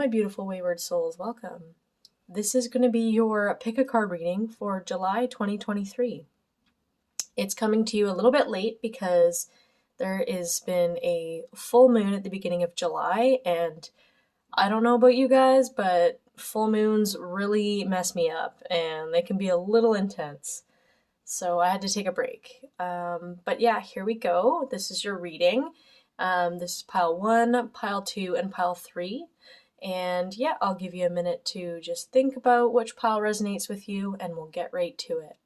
my beautiful wayward souls, welcome. This is going to be your pick a card reading for July 2023. It's coming to you a little bit late because there has been a full moon at the beginning of July, and I don't know about you guys, but full moons really mess me up and they can be a little intense. So I had to take a break. But yeah, here we go. This is your reading. This is pile 1, pile 2, and pile 3. And yeah, I'll give you a minute to just think about which pile resonates with you, and we'll get right to it.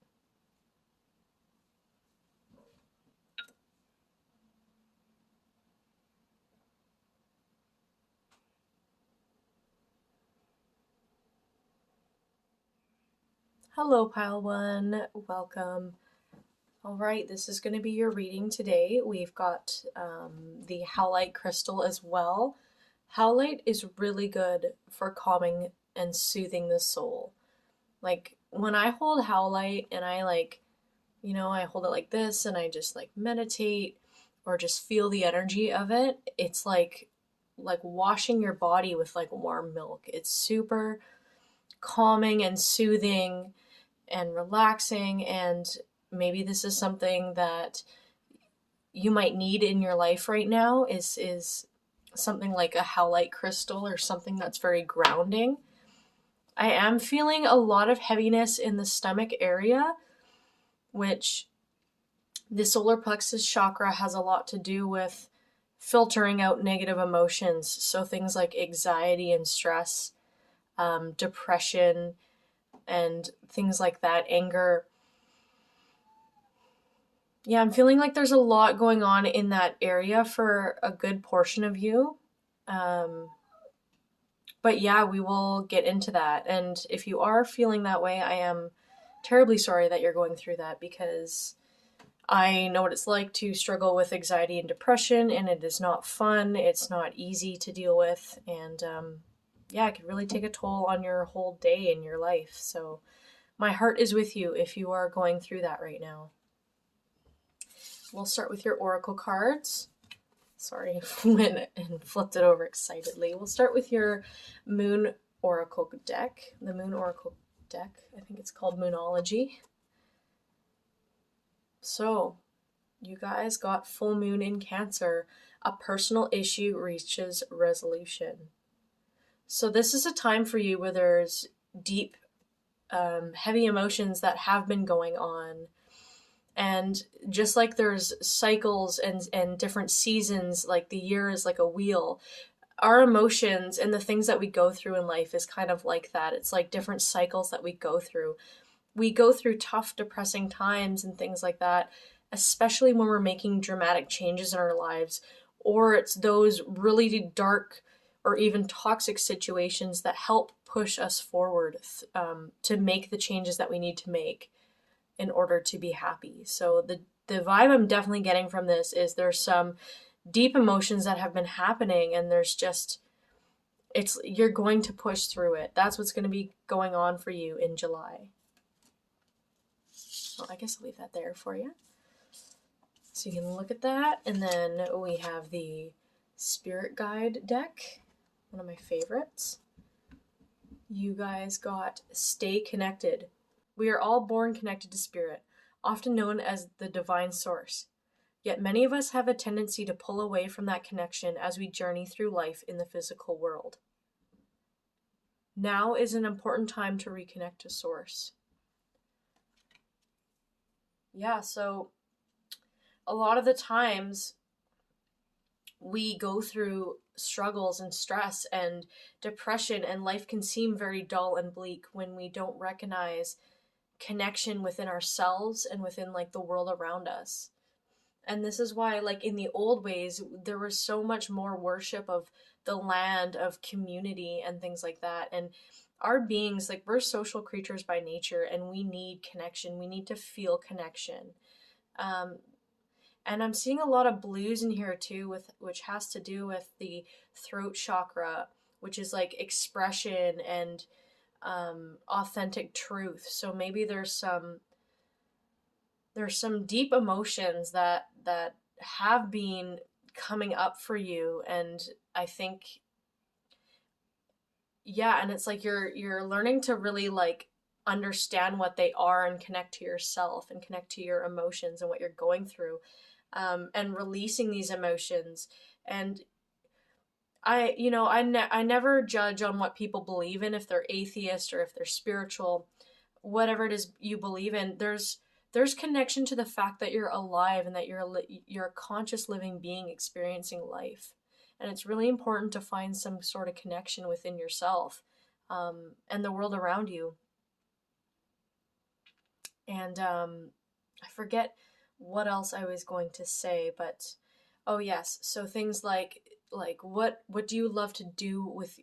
Hello, pile 1. Welcome. All right, this is going to be your reading today. We've got the howlite crystal as well. Howlite is really good for calming and soothing the soul. Like when I hold howlite and I I hold it like this and I just meditate or just feel the energy of it, it's like washing your body with warm milk. It's super calming and soothing and relaxing, and maybe this is something that you might need in your life right now is something like a howlite crystal or something that's very grounding. I am feeling a lot of heaviness in the stomach area, which the solar plexus chakra has a lot to do with filtering out negative emotions. So things like anxiety and stress, depression, and things like that, anger. Yeah, I'm feeling like there's a lot going on in that area for a good portion of you. But yeah, we will get into that. And if you are feeling that way, I am terribly sorry that you're going through that, because I know what it's like to struggle with anxiety and depression, and it is not fun. It's not easy to deal with. And yeah, it can really take a toll on your whole day and your life. So my heart is with you if you are going through that right now. We'll start with your oracle cards. Sorry, went and flipped it over excitedly. We'll start with your moon oracle deck. The moon oracle deck, I think it's called Moonology. So, you guys got full moon in Cancer. A personal issue reaches resolution. So this is a time for you where there's deep, heavy emotions that have been going on. And just like there's cycles and different seasons, like the year is like a wheel, our emotions and the things that we go through in life is kind of like that. It's like different cycles that we go through. We go through tough, depressing times and things like that, especially when we're making dramatic changes in our lives, or it's those really dark or even toxic situations that help push us forward to make the changes that we need to make in order to be happy. So the vibe I'm definitely getting from this is there's some deep emotions that have been happening, and there's just, you're going to push through it. That's what's going to be going on for you in July. Well, I guess I'll leave that there for you. So you can look at that. And then we have the Spirit Guide deck, one of my favorites. You guys got Stay Connected. We are all born connected to spirit, often known as the divine source. Yet many of us have a tendency to pull away from that connection as we journey through life in the physical world. Now is an important time to reconnect to source. Yeah, so a lot of the times we go through struggles and stress and depression, and life can seem very dull and bleak when we don't recognize connection within ourselves and within the world around us. And this is why in the old ways there was so much more worship of the land, of community and things like that. And our beings, we're social creatures by nature, and we need connection. We need to feel connection. And I'm seeing a lot of blues in here too, which has to do with the throat chakra, which is expression and authentic truth. So maybe there's some deep emotions that have been coming up for you, and I think yeah, and it's like you're learning to really like understand what they are and connect to yourself and connect to your emotions and what you're going through, and releasing these emotions. And I never judge on what people believe in, if they're atheist or if they're spiritual, whatever it is you believe in. There's connection to the fact that you're alive and that you're a conscious living being experiencing life, and it's really important to find some sort of connection within yourself, and the world around you. And I forget what else I was going to say, but oh yes, so things like what do you love to do with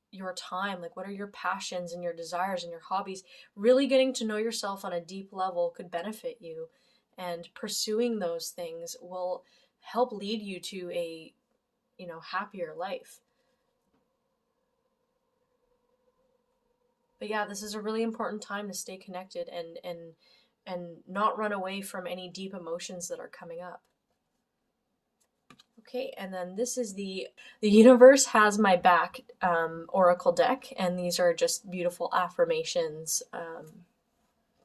your time? Like, what are your passions and your desires and your hobbies? Really getting to know yourself on a deep level could benefit you, and pursuing those things will help lead you to a, happier life. But yeah, this is a really important time to stay connected and not run away from any deep emotions that are coming up. Okay, and then this is the Universe Has My Back Oracle deck, and these are just beautiful affirmations,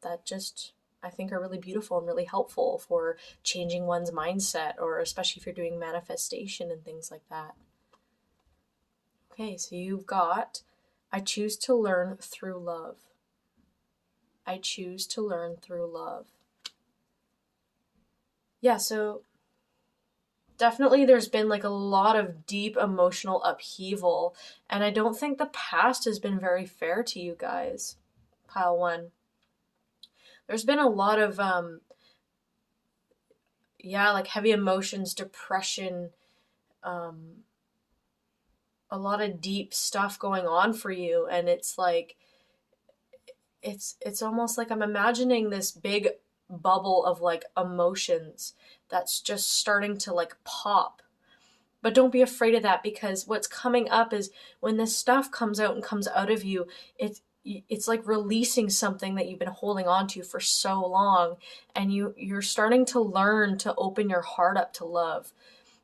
that just I think are really beautiful and really helpful for changing one's mindset, or especially if you're doing manifestation and things like that. Okay, so you've got, I choose to learn through love. I choose to learn through love. Yeah, so definitely there's been like a lot of deep emotional upheaval, and I don't think the past has been very fair to you guys. Pile one. There's been a lot of yeah, like heavy emotions, depression, um a lot of deep stuff going on for you, and it's like it's almost like I'm imagining this big bubble of like emotions that's just starting to like pop. But don't be afraid of that, because what's coming up is when this stuff comes out and comes out of you, it's like releasing something that you've been holding on to for so long, and you're starting to learn to open your heart up to love.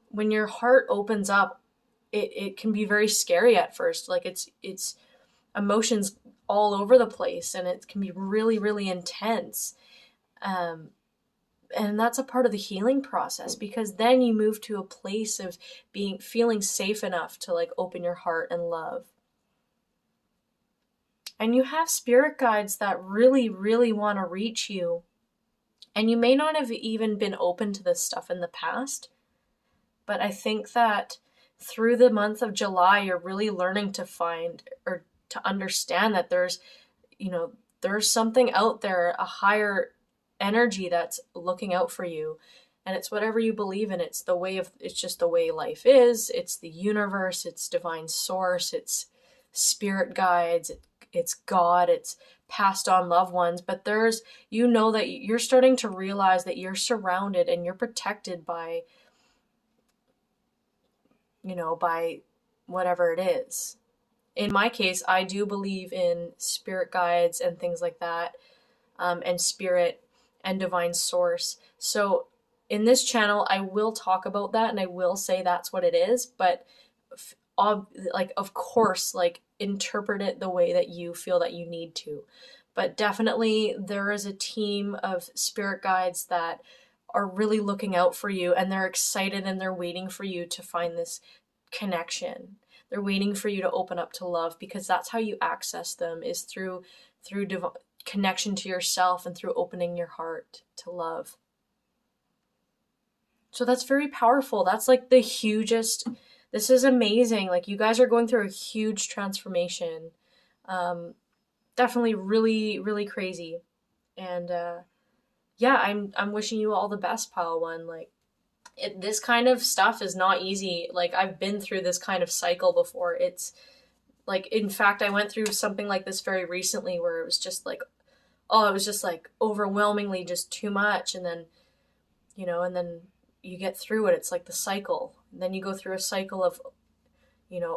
When your heart opens up, it can be very scary at first. Like it's emotions all over the place, and it can be really, really intense. Um, and that's a part of the healing process, because then you move to a place of feeling safe enough to like open your heart and love. And you have spirit guides that really, really want to reach you. And you may not have even been open to this stuff in the past, but I think that through the month of July, you're really learning to find, or to understand, that you know, there's something out there, a higher energy that's looking out for you. And it's whatever you believe in. It's just the way life is. It's the universe, it's divine source, it's spirit guides, it's God, it's passed on loved ones. But that you're starting to realize that you're surrounded and you're protected by, by whatever it is. In my case, I do believe in spirit guides and things like that, and spirit and divine source. So in this channel, I will talk about that and I will say that's what it is, but of course, like, interpret it the way that you feel that you need to. But definitely there is a team of spirit guides that are really looking out for you, and they're excited and they're waiting for you to find this connection. They're waiting for you to open up to love, because that's how you access them, is through connection to yourself and through opening your heart to love. So that's very powerful. That's like the hugest. This is amazing. Like, you guys are going through a huge transformation. Definitely really, really crazy. And yeah, I'm wishing you all the best, pile one. Like, this kind of stuff is not easy. Like, I've been through this kind of cycle before. It's like, in fact, I went through something like this very recently, where it was just like, oh, it was just like overwhelmingly just too much. And then, and then you get through it. It's like the cycle. And then you go through a cycle of,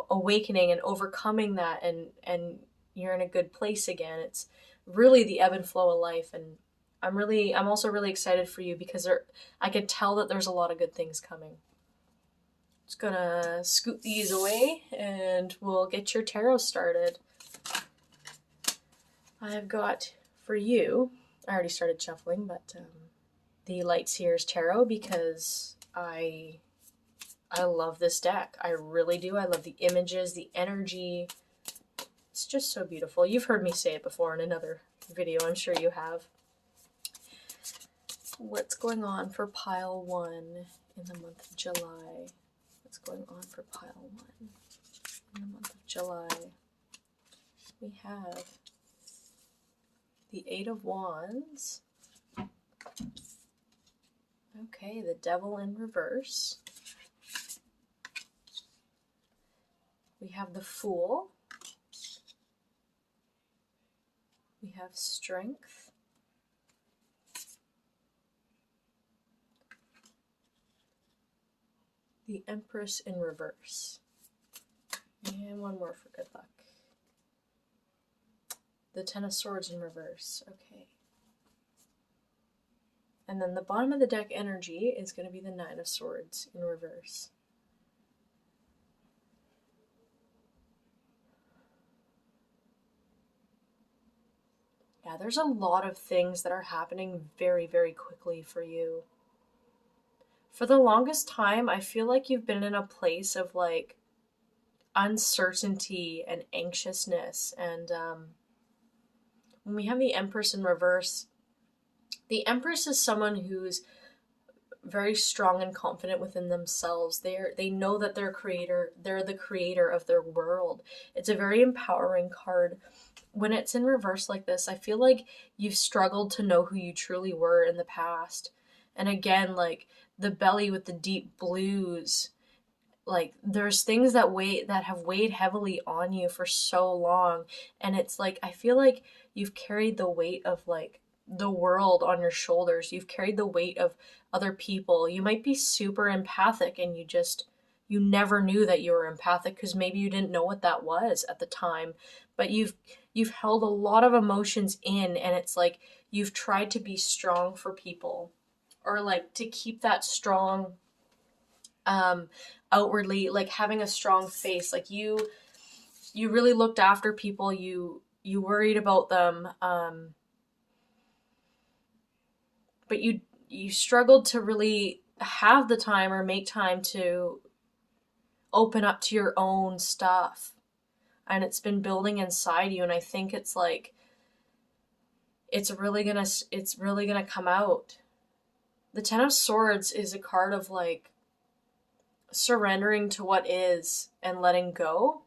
awakening and overcoming that, and you're in a good place again. It's really the ebb and flow of life. And I'm also really excited for you, because I could tell that there's a lot of good things coming. Just gonna scoot these away and we'll get your tarot started. I've got for you, I already started shuffling, but the Lightseer's Tarot, because I love this deck. I really do. I love the images, the energy. It's just so beautiful. You've heard me say it before in another video. I'm sure you have. What's going on for pile 1 in the month of July? What's going on for pile 1 in the month of July? We have the 8 of Wands. Okay, the Devil in reverse. We have the Fool. We have Strength. The Empress in reverse. And one more for good luck. The Ten of Swords in reverse. Okay. And then the bottom of the deck energy is going to be the Nine of Swords in reverse. Yeah, there's a lot of things that are happening very, very quickly for you. For the longest time, I feel like you've been in a place of like uncertainty and anxiousness. And when we have the Empress in reverse, the Empress is someone who's very strong and confident within themselves. They know that they're the creator of their world. It's a very empowering card. When it's in reverse like this, I feel like you've struggled to know who you truly were in the past. And again, like the belly with the deep blues, like there's things that have weighed heavily on you for so long. And it's like, I feel like you've carried the weight of like the world on your shoulders. You've carried the weight of other people. You might be super empathic and you never knew that you were empathic because maybe you didn't know what that was at the time. But you've held a lot of emotions in, and it's like you've tried to be strong for people, or like to keep that strong outwardly, like having a strong face. Like you really looked after people. You worried about them, but you struggled to really have the time or make time to open up to your own stuff. And it's been building inside you, and I think it's like it's really gonna come out. The Ten of Swords is a card of like surrendering to what is and letting go.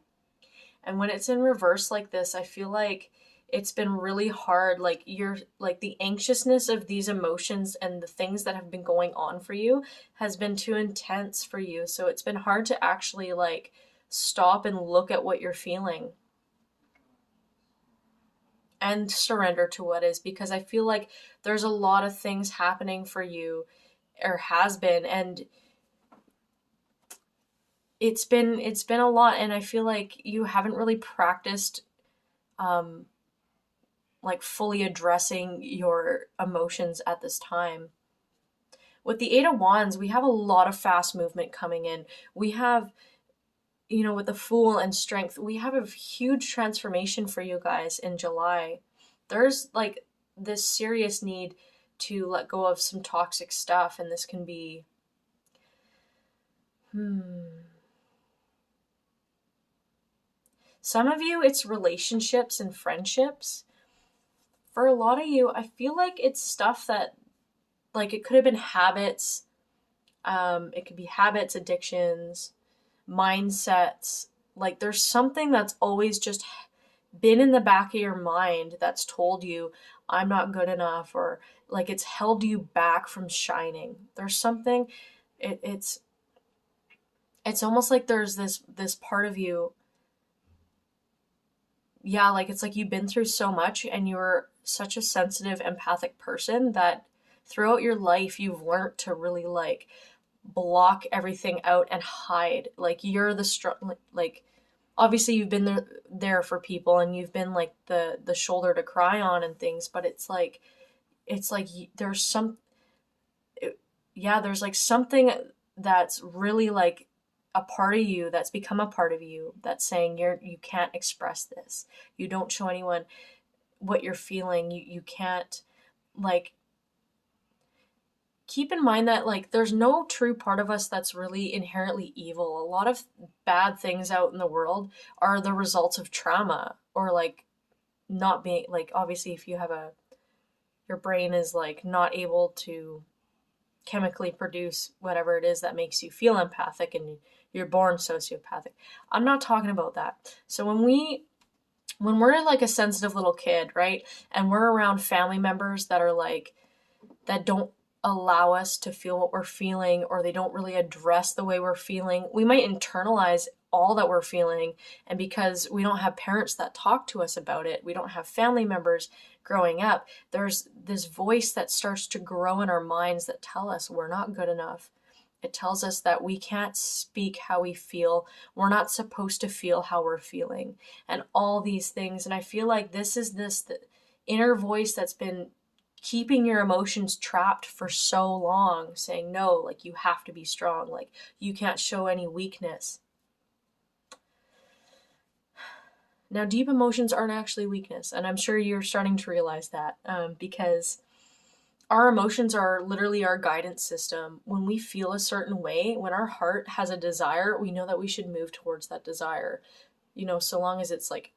And when it's in reverse like this, I feel like it's been really hard. Like you're like the anxiousness of these emotions and the things that have been going on for you has been too intense for you. So it's been hard to actually like stop and look at what you're feeling and surrender to what is, because I feel like there's a lot of things happening for you, or has been, and it's been a lot. And I feel like you haven't really practiced like fully addressing your emotions at this time. With the Eight of Wands, we have a lot of fast movement coming in. We have, with the Fool and Strength, we have a huge transformation for you guys in July. There's like this serious need to let go of some toxic stuff, and this can be some of you, it's relationships and friendships. For a lot of you, I feel like it's stuff that, like, it could have been habits. It could be habits, addictions, mindsets. Like, there's something that's always just been in the back of your mind that's told you, I'm not good enough, or like it's held you back from shining. There's something, it's almost like there's this part of you. Yeah, like it's like you've been through so much, and you're such a sensitive, empathic person that throughout your life you've learned to really like block everything out and hide. Like you're like obviously you've been there for people, and you've been like the shoulder to cry on and things, but it's like there's like something that's really like a part of you that's become a part of you that's saying you can't express this. You don't show anyone what you're feeling. You can't, like, keep in mind that, like, there's no true part of us that's really inherently evil. A lot of bad things out in the world are the results of trauma, or like not being, like, obviously if you have your brain is like not able to chemically produce whatever it is that makes you feel empathic and you're born sociopathic. I'm not talking about that. So when we're like a sensitive little kid, right? And we're around family members that are like, that don't allow us to feel what we're feeling, or they don't really address the way we're feeling, we might internalize all that we're feeling. And because we don't have parents that talk to us about it, we don't have family members growing up, there's this voice that starts to grow in our minds that tell us we're not good enough. It tells us that we can't speak how we feel. We're not supposed to feel how we're feeling, and all these things. And I feel like this is the inner voice that's been keeping your emotions trapped for so long, saying, no, like, you have to be strong. Like, you can't show any weakness. Now, deep emotions aren't actually weakness. And I'm sure you're starting to realize that, because our emotions are literally our guidance system. When we feel a certain way, when our heart has a desire, we know that we should move towards that desire, so long as it's like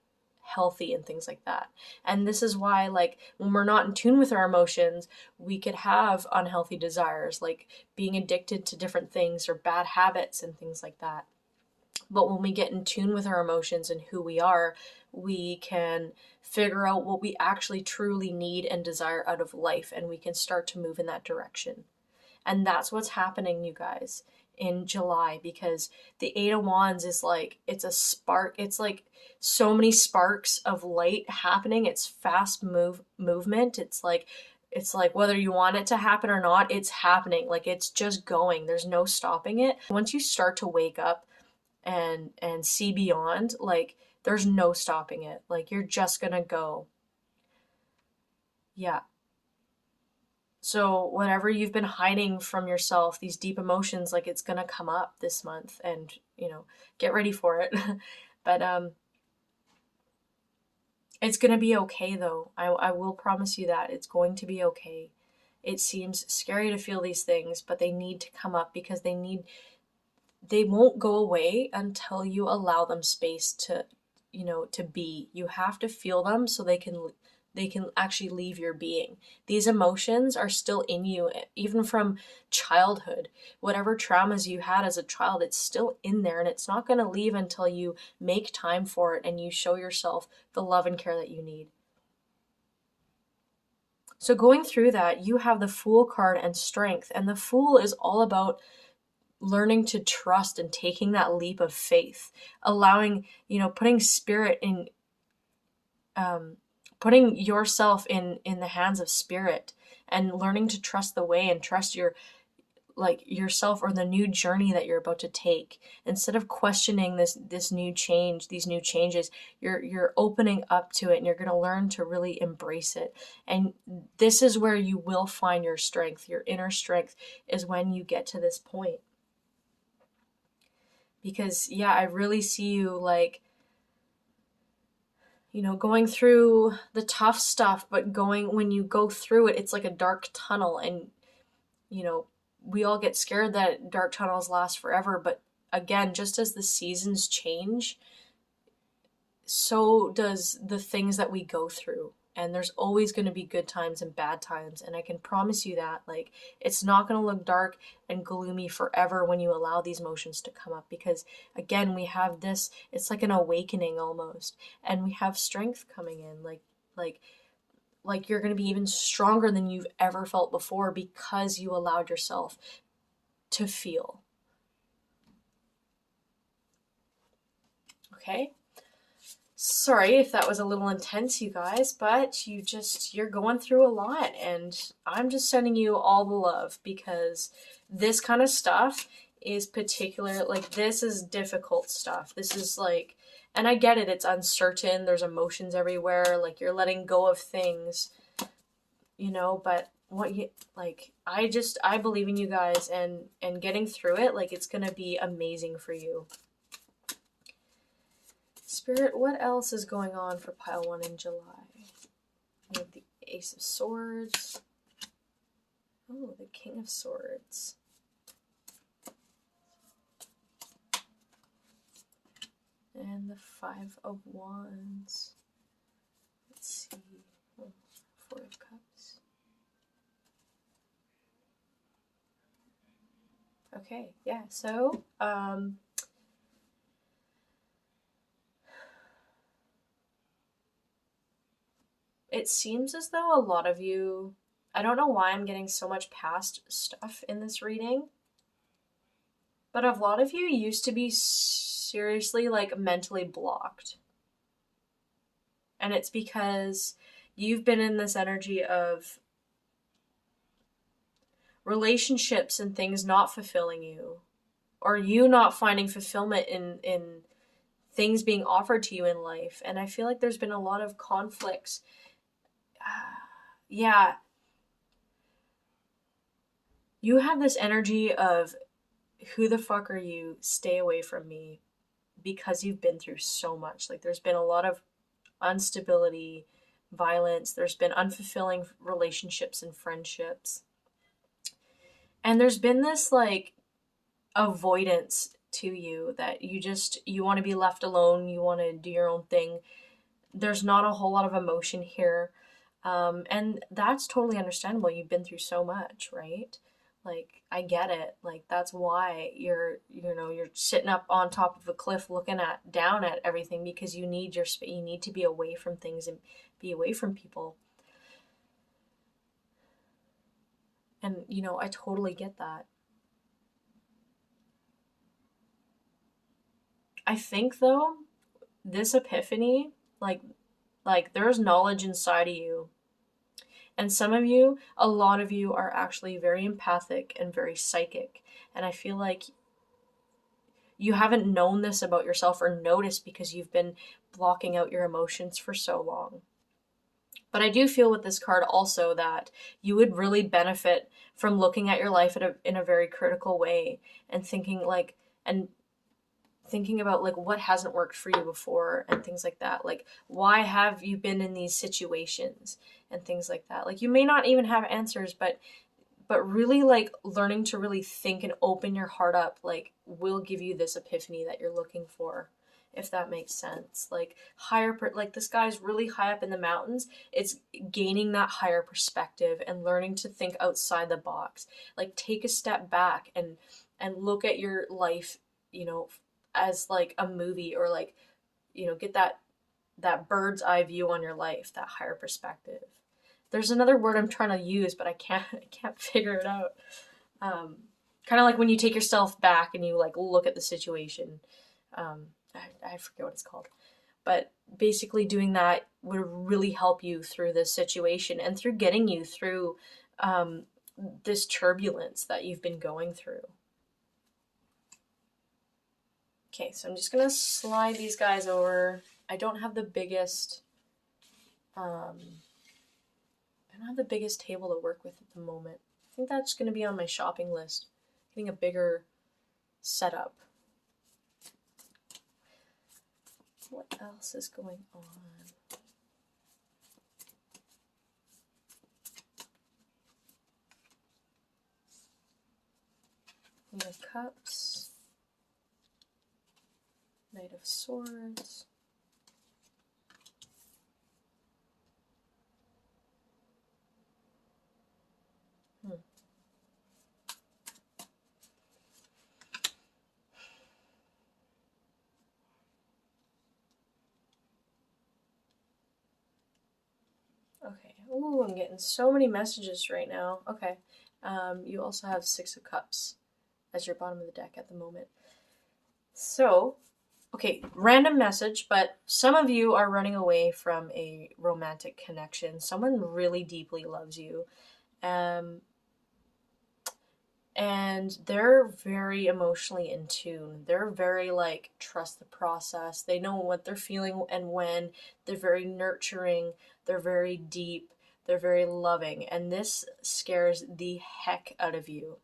healthy and things like that. And this is why, like, when we're not in tune with our emotions, we could have unhealthy desires, like being addicted to different things or bad habits and things like that. But when we get in tune with our emotions and who we are, we can figure out what we actually truly need and desire out of life, and we can start to move in that direction. And that's what's happening, you guys, in July, because the Eight of Wands is like, it's a spark. It's like so many sparks of light happening. It's fast movement. It's like whether you want it to happen or not, it's happening. Like, it's just going. There's no stopping it. Once you start to wake up and see beyond, like, there's no stopping it. Like, you're just gonna go. Yeah. So whatever you've been hiding from yourself, these deep emotions, like, it's gonna come up this month, and get ready for it. But it's gonna be okay, though. I will promise you that it's going to be okay. It seems scary to feel these things, but they need to come up, because they won't go away until you allow them space to be. You have to feel them so they can actually leave your being. These emotions are still in you, even from childhood. Whatever traumas you had as a child, it's still in there, and it's not going to leave until you make time for it and you show yourself the love and care that you need. So going through that, you have the Fool card and Strength, and the Fool is all about learning to trust and taking that leap of faith, allowing, putting spirit in, putting yourself in the hands of spirit, and learning to trust the way and trust yourself, or the new journey that you're about to take. Instead of questioning this new change, these new changes, you're opening up to it, and you're going to learn to really embrace it. And this is where you will find your strength. Your inner strength is when you get to this point. Because, yeah, I really see you, like, going through the tough stuff, but when you go through it, it's like a dark tunnel. And, we all get scared that dark tunnels last forever. But again, just as the seasons change, so does the things that we go through. And there's always going to be good times and bad times. And I can promise you that, like, it's not going to look dark and gloomy forever when you allow these emotions to come up. Because, again, we have this, it's like an awakening almost. And we have strength coming in. Like you're going to be even stronger than you've ever felt before, because you allowed yourself to feel. Okay? Sorry if that was a little intense, you guys, but you're going through a lot, and I'm just sending you all the love, because this kind of stuff is particular. Like, this is difficult stuff. This is like, and I get it, it's uncertain, there's emotions everywhere, like, you're letting go of things, but what you like. I believe in you guys, and getting through it, like, it's gonna be amazing for you. Spirit, what else is going on for pile 1 in July? We have the Ace of Swords. Oh, the King of Swords. And the Five of Wands. Let's see. Oh, Four of Cups. Okay, yeah, so, it seems as though a lot of you, I don't know why I'm getting so much past stuff in this reading, but a lot of you used to be seriously, like, mentally blocked. And it's because you've been in this energy of relationships and things not fulfilling you, or you not finding fulfillment in things being offered to you in life. And I feel like there's been a lot of conflicts. Yeah. You have this energy of, who the fuck are you? Stay away from me, because you've been through so much. Like, there's been a lot of instability, violence, there's been unfulfilling relationships and friendships. And there's been this, like, avoidance to you, that you want to be left alone, you want to do your own thing. There's not a whole lot of emotion here. And that's totally understandable. You've been through so much, right? Like, I get it. Like, that's why you're sitting up on top of a cliff looking down at everything, because you need you need to be away from things and be away from people. And, I totally get that. I think, though, this epiphany, like there's knowledge inside of you. And some of you, a lot of you, are actually very empathic and very psychic. And I feel like you haven't known this about yourself or noticed, because you've been blocking out your emotions for so long. But I do feel with this card also that you would really benefit from looking at your life in a very critical way, and thinking about, like, what hasn't worked for you before, and things like that. Like, why have you been in these situations and things like that? Like, you may not even have answers, but really, like, learning to really think and open your heart up, like, will give you this epiphany that you're looking for, if that makes sense. Like, like, this guy's really high up in the mountains. It's gaining that higher perspective and learning to think outside the box. Like, take a step back and look at your life, as like a movie, or, like, get that bird's eye view on your life, that higher perspective. There's another word I'm trying to use, but I can't figure it out. Kind of like when you take yourself back and you, like, look at the situation. I forget what it's called, but basically doing that would really help you through this situation, and through getting you through this turbulence that you've been going through. Okay, so I'm just gonna slide these guys over. I don't have the biggest table to work with at the moment. I think that's gonna be on my shopping list. Getting a bigger setup. What else is going on? Queen of Cups. Knight of Swords. Okay. Ooh, I'm getting so many messages right now. Okay. You also have Six of Cups as your bottom of the deck at the moment. So, okay, random message, but some of you are running away from a romantic connection. Someone really deeply loves you. And they're very emotionally in tune. They're very, like, trust the process. They know what they're feeling and when. They're very nurturing. They're very deep. They're very loving, and this scares the heck out of you.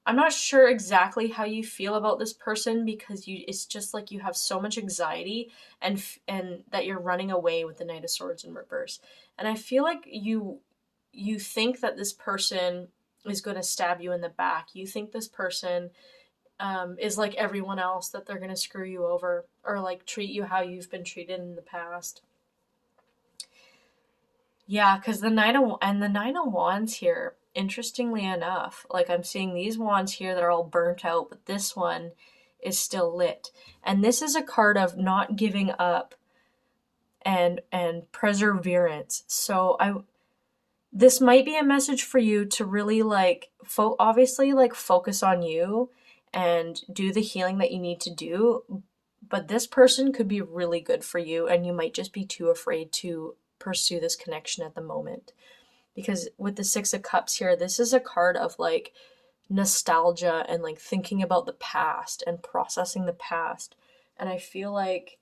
I'm not sure exactly how you feel about this person because it's just like you have so much anxiety and that you're running away with the Knight of Swords in reverse. And I feel like you think that this person is going to stab you in the back. You think this person is like everyone else, that they're going to screw you over or like treat you how you've been treated in the past. Yeah, because the Nine of Wands here, interestingly enough, like I'm seeing these wands here that are all burnt out, but this one is still lit. And this is a card of not giving up and perseverance. So this might be a message for you to really like obviously like focus on you and do the healing that you need to do. But this person could be really good for you, and you might just be too afraid to pursue this connection at the moment. Because with the Six of Cups here, this is a card of like nostalgia and like thinking about the past and processing the past. And I feel like,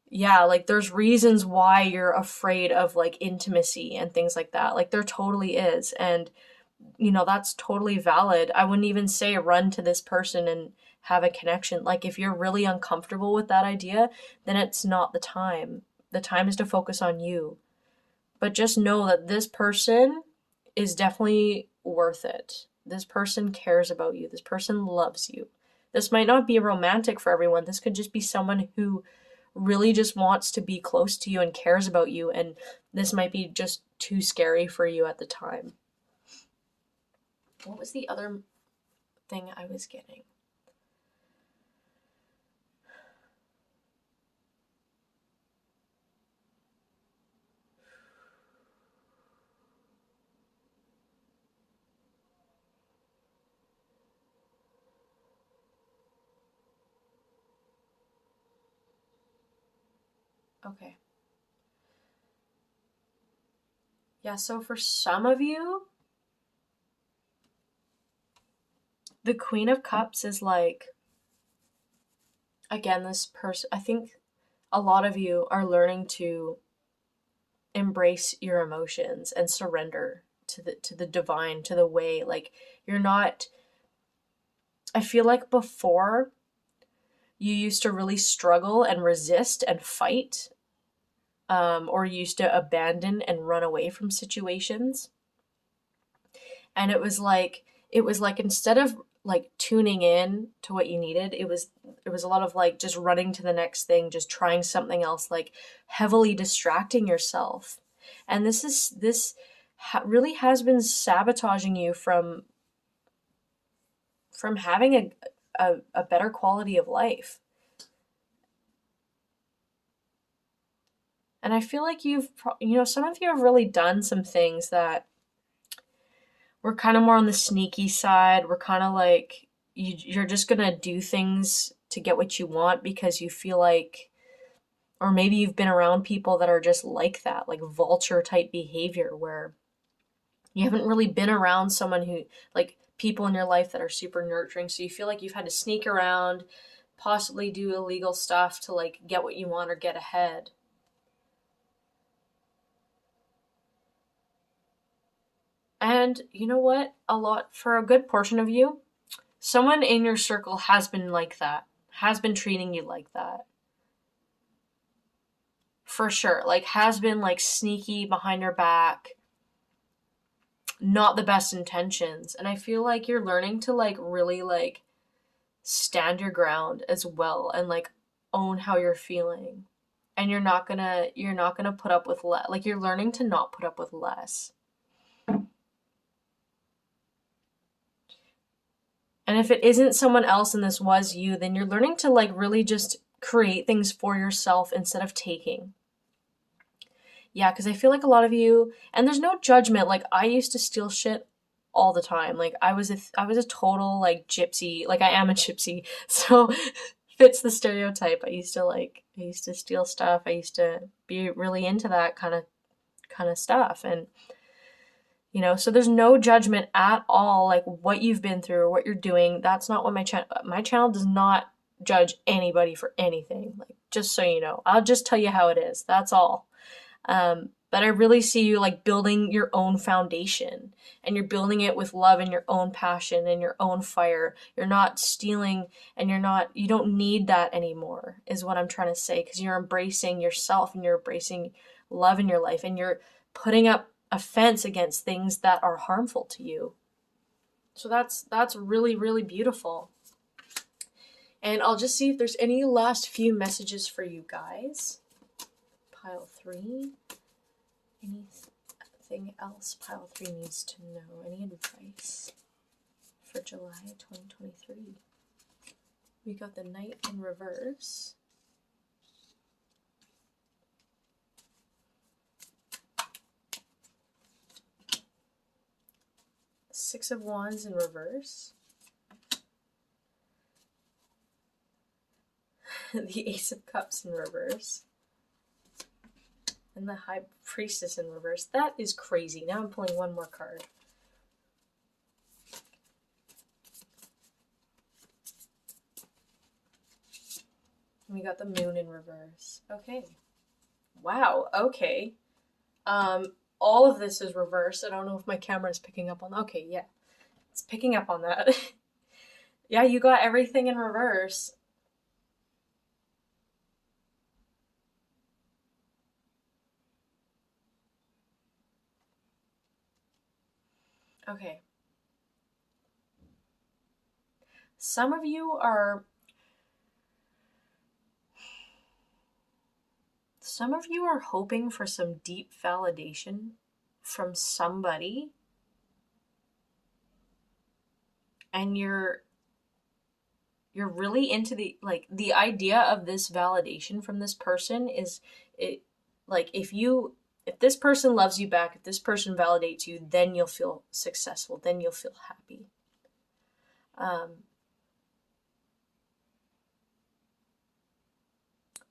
yeah, like there's reasons why you're afraid of like intimacy and things like that. Like there totally is. And, that's totally valid. I wouldn't even say run to this person and have a connection. Like if you're really uncomfortable with that idea, then it's not the time. The time is to focus on you. But just know that this person is definitely worth it. This person cares about you. This person loves you. This might not be romantic for everyone. This could just be someone who really just wants to be close to you and cares about you. And this might be just too scary for you at the time. What was the other thing I was getting? Okay. Yeah, so for some of you, the Queen of Cups is like, again, this person, I think a lot of you are learning to embrace your emotions and surrender to the divine, to the way. Like you're not, I feel like before you used to really struggle and resist and fight, or you used to abandon and run away from situations. And it was like instead of like tuning in to what you needed, it was a lot of like just running to the next thing, just trying something else, like heavily distracting yourself. And this really has been sabotaging you from having a better quality of life. And I feel like some of you have really done some things that were kind of more on the sneaky side. We're kind of like, you're just going to do things to get what you want because you feel like, or maybe you've been around people that are just like that, like vulture type behavior, where you haven't really been around someone who, like people in your life that are super nurturing. So you feel like you've had to sneak around, possibly do illegal stuff to like get what you want or get ahead. And you know what? For a good portion of you, someone in your circle has been like that, has been treating you like that. For sure. Like, has been like sneaky behind your back, not the best intentions. And I feel like you're learning to like really like stand your ground as well and like own how you're feeling. And you're not gonna put up with less. Like, you're learning to not put up with less. And if it isn't someone else and this was you, then you're learning to like really just create things for yourself instead of taking. Yeah, because I feel like a lot of you, and there's no judgment. Like I used to steal shit all the time. Like I was a total like gypsy. Like I am a gypsy, so fits the stereotype. I used to steal stuff. I used to be really into that kind of stuff. And so there's no judgment at all, like what you've been through or what you're doing. That's not what my channel does not judge anybody for anything. Like, just so you know, I'll just tell you how it is. That's all. But I really see you like building your own foundation, and you're building it with love and your own passion and your own fire. You're not stealing, and you don't need that anymore, is what I'm trying to say, because you're embracing yourself and you're embracing love in your life, and you're putting up a fence against things that are harmful to you. So that's really, really beautiful. And I'll just see if there's any last few messages for you guys. Pile 3. Anything else pile 3 needs to know? Any advice for July 2023? We got the Knight in reverse. Six of Wands in reverse. The Ace of Cups in reverse. And the High Priestess in reverse. That is crazy. Now I'm pulling one more card. And we got the Moon in reverse. Okay. Wow. Okay. All of this is reversed. I don't know if my camera is picking up on. Okay, yeah. It's picking up on that. Yeah, you got everything in reverse. Okay. Some of you are hoping for some deep validation from somebody, and you're really into the idea of this validation from this person is it, like, if this person loves you back, if this person validates you, then you'll feel successful, then you'll feel happy.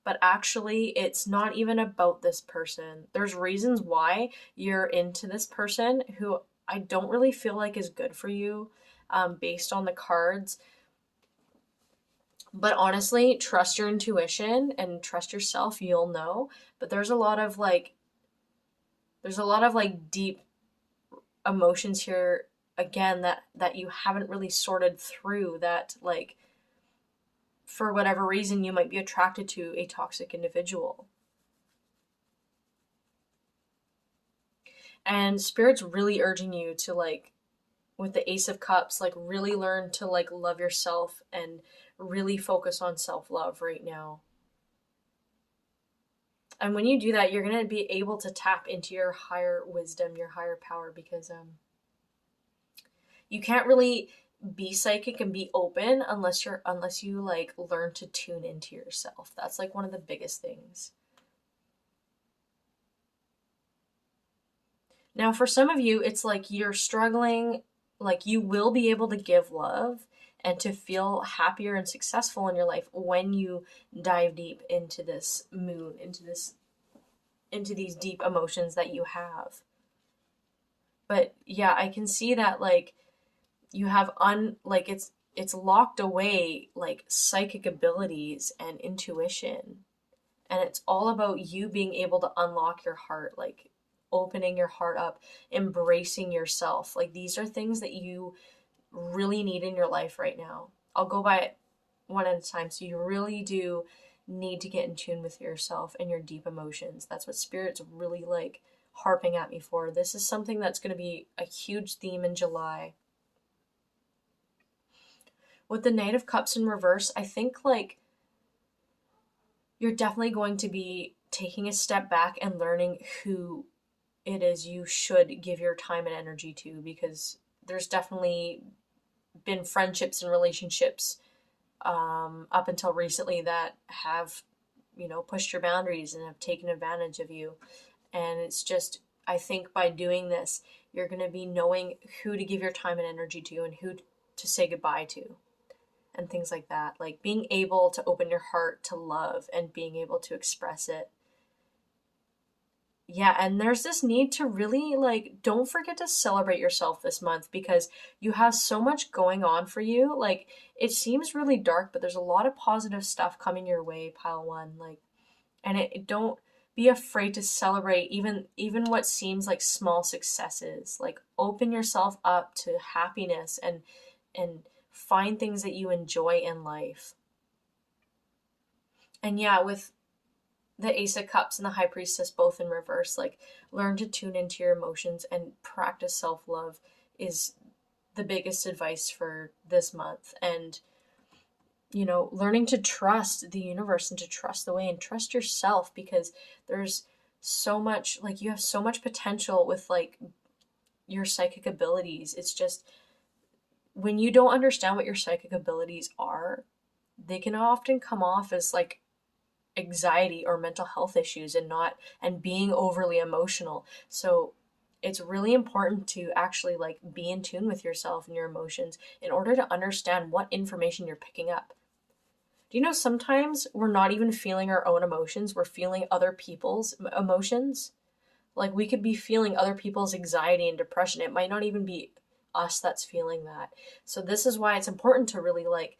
But actually, it's not even about this person. There's reasons why you're into this person who I don't really feel like is good for you, based on the cards. But honestly, trust your intuition and trust yourself. You'll know. But there's a lot of deep emotions here again that you haven't really sorted through, that like, for whatever reason, you might be attracted to a toxic individual. And Spirit's really urging you to, like, with the Ace of Cups, like, really learn to, like, love yourself and really focus on self-love right now. And when you do that, you're going to be able to tap into your higher wisdom, your higher power, because you can't really be psychic and be open unless you like learn to tune into yourself. That's like one of the biggest things. Now, for some of you, it's like you're struggling, like you will be able to give love and to feel happier and successful in your life when you dive deep into this moon, into these deep emotions that you have. But yeah, I can see that, like, you have it's locked away, like, psychic abilities and intuition, and it's all about you being able to unlock your heart, like opening your heart up, embracing yourself. Like, these are things that you really need in your life right now. I'll go by it one at a time. So you really do need to get in tune with yourself and your deep emotions. That's what Spirit's really like harping at me for. This is something that's going to be a huge theme in July. With the Knight of Cups in reverse, I think, like, you're definitely going to be taking a step back and learning who it is you should give your time and energy to, because there's definitely been friendships and relationships up until recently that have, pushed your boundaries and have taken advantage of you. And it's just, I think by doing this, you're going to be knowing who to give your time and energy to and who to say goodbye to, and things like that. Like, being able to open your heart to love and being able to express it. Yeah, and there's this need to really, like, don't forget to celebrate yourself this month, because you have so much going on for you. Like, it seems really dark, but there's a lot of positive stuff coming your way, pile 1. Like, and don't be afraid to celebrate even what seems like small successes. Like open yourself up to happiness and find things that you enjoy in life. And yeah, with the Ace of Cups and the High Priestess both in reverse, like learn to tune into your emotions and practice self-love is the biggest advice for this month. And learning to trust the universe and to trust the way and trust yourself, because there's so much, like, you have so much potential with like your psychic abilities. It's just when you don't understand what your psychic abilities are, they can often come off as like anxiety or mental health issues and being overly emotional. So it's really important to actually like be in tune with yourself and your emotions in order to understand what information you're picking up. Do you know sometimes we're not even feeling our own emotions, we're feeling other people's emotions? Like we could be feeling other people's anxiety and depression. It might not even be us that's feeling that. So this is why it's important to really like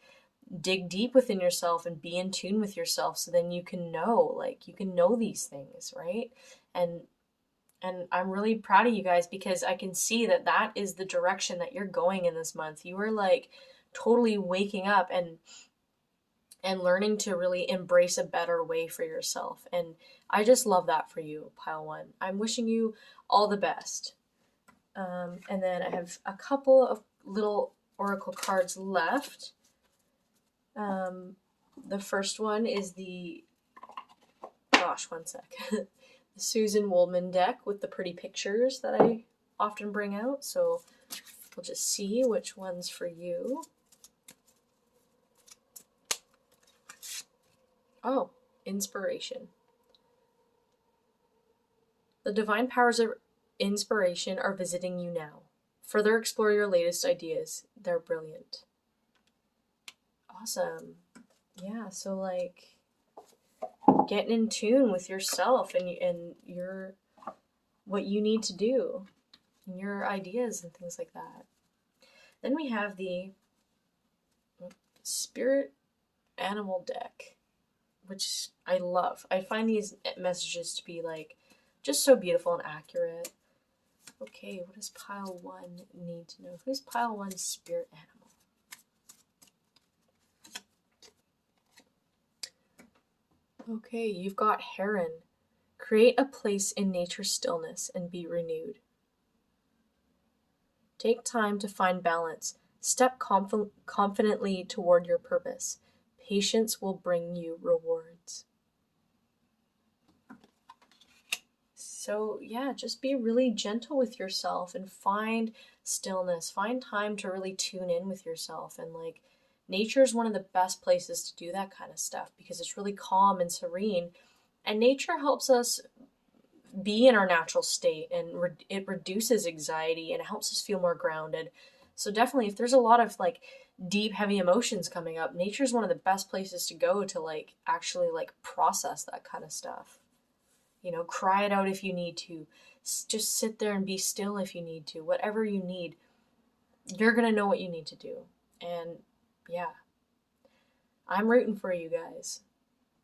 dig deep within yourself and be in tune with yourself, so then you can know these things, right? And I'm really proud of you guys, because I can see that that is the direction that you're going in this month. You are like totally waking up and learning to really embrace a better way for yourself. And I just love that for you, Pile One. I'm wishing you all the best. And then I have a couple of little oracle cards left. The first one is one sec. The Susan Woolman deck with the pretty pictures that I often bring out. So we'll just see which one's for you. Oh, inspiration. The divine powers of inspiration are visiting you now. Further explore your latest ideas. They're brilliant. Awesome. Yeah, so like getting in tune with yourself and your what you need to do, and your ideas and things like that. Then we have the Spirit Animal deck, which I love. I find these messages to be like just so beautiful and accurate. Okay, what does Pile One need to know? Who's Pile One's spirit animal? Okay, you've got Heron. Create a place in nature's stillness and be renewed. Take time to find balance. Step confidently toward your purpose. Patience will bring you rewards. So yeah, just be really gentle with yourself and find stillness. Find time to really tune in with yourself. And like nature is one of the best places to do that kind of stuff, because it's really calm and serene. And nature helps us be in our natural state, and it reduces anxiety and it helps us feel more grounded. So definitely, if there's a lot of like deep, heavy emotions coming up, nature's one of the best places to go to like actually like process that kind of stuff. Cry it out if you need to. Just sit there and be still if you need to. Whatever you need, you're going to know what you need to do. And yeah, I'm rooting for you guys.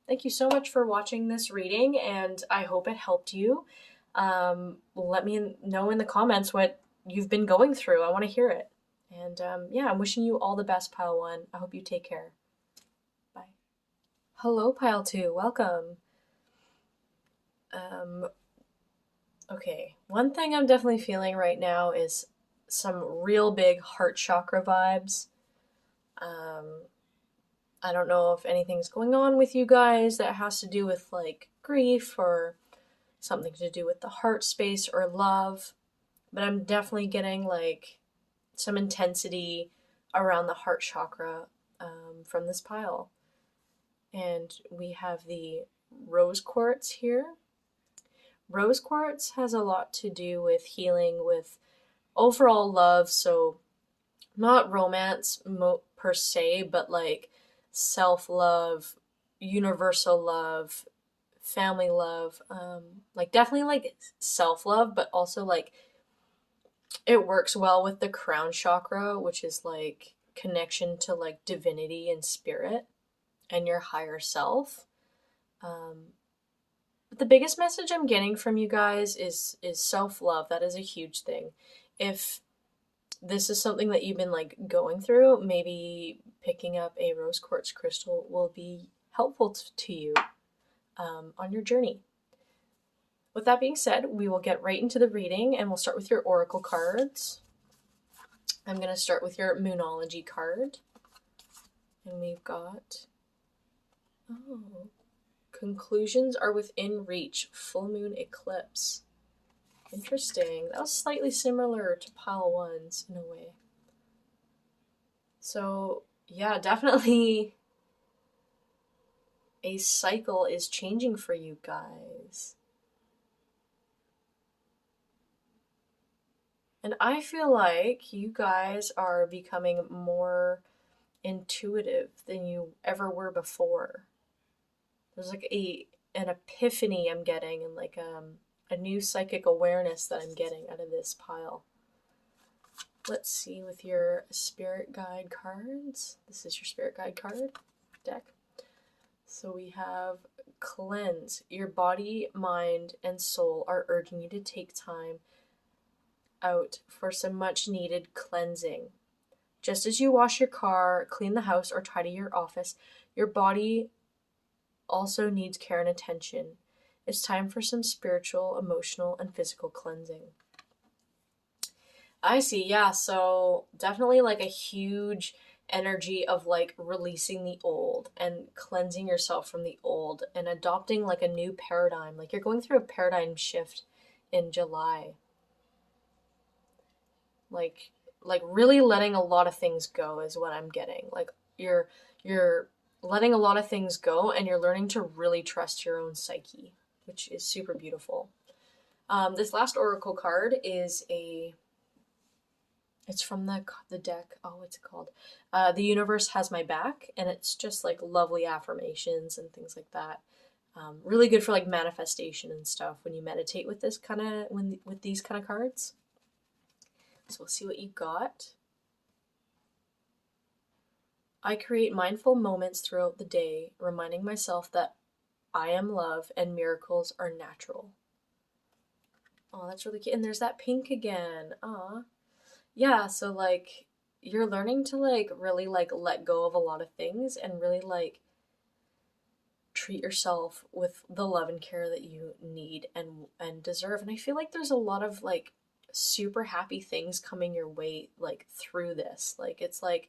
Thank you so much for watching this reading, and I hope it helped you. Let me know in the comments what you've been going through. I want to hear it. And yeah, I'm wishing you all the best, Pile One. I hope you take care. Bye. Hello, Pile Two. Welcome. Okay, one thing I'm definitely feeling right now is some real big heart chakra vibes. I don't know if anything's going on with you guys that has to do with like grief or something to do with the heart space or love, but I'm definitely getting like some intensity around the heart chakra from this pile. And we have the rose quartz here. Rose quartz has a lot to do with healing, with overall love, so not romance per se, but like self-love, universal love, family love, like definitely like self-love, but also like it works well with the crown chakra, which is like connection to like divinity and spirit and your higher self. But the biggest message I'm getting from you guys is self-love. That is a huge thing. If this is something that you've been like going through, maybe picking up a rose quartz crystal will be helpful to you on your journey. With that being said, we will get right into the reading and we'll start with your oracle cards. I'm going to start with your Moonology card. And we've got, oh, conclusions are within reach, full moon eclipse. Interesting. That was slightly similar to pile ones in a way. So, yeah, definitely a cycle is changing for you guys. And I feel like you guys are becoming more intuitive than you ever were before. There's like an epiphany I'm getting, and like a new psychic awareness that I'm getting out of this pile. Let's see with your spirit guide cards. This is your spirit guide card deck. So we have cleanse. Your body, mind, and soul are urging you to take time out for some much needed cleansing. Just as you wash your car, clean the house, or tidy your office, your body also needs care and attention. It's time for some spiritual, emotional, and physical cleansing. I see, yeah, so definitely like a huge energy of like releasing the old and cleansing yourself from the old and adopting like a new paradigm. Like you're going through a paradigm shift in July. Like really letting a lot of things go is what I'm getting. Like you're letting a lot of things go and you're learning to really trust your own psyche, which is super beautiful. This last oracle card is it's from the deck. Oh, what's it called? The Universe Has My Back, and it's just like lovely affirmations and things like that. Really good for like manifestation and stuff when you meditate with this kind of with these kind of cards. So we'll see what you got. I create mindful moments throughout the day, reminding myself that I am love and miracles are natural. Oh, that's really cute. And there's that pink again. Aw. Yeah, so like you're learning to like really like let go of a lot of things and really like treat yourself with the love and care that you need and deserve. And I feel like there's a lot of like super happy things coming your way like through this. Like it's like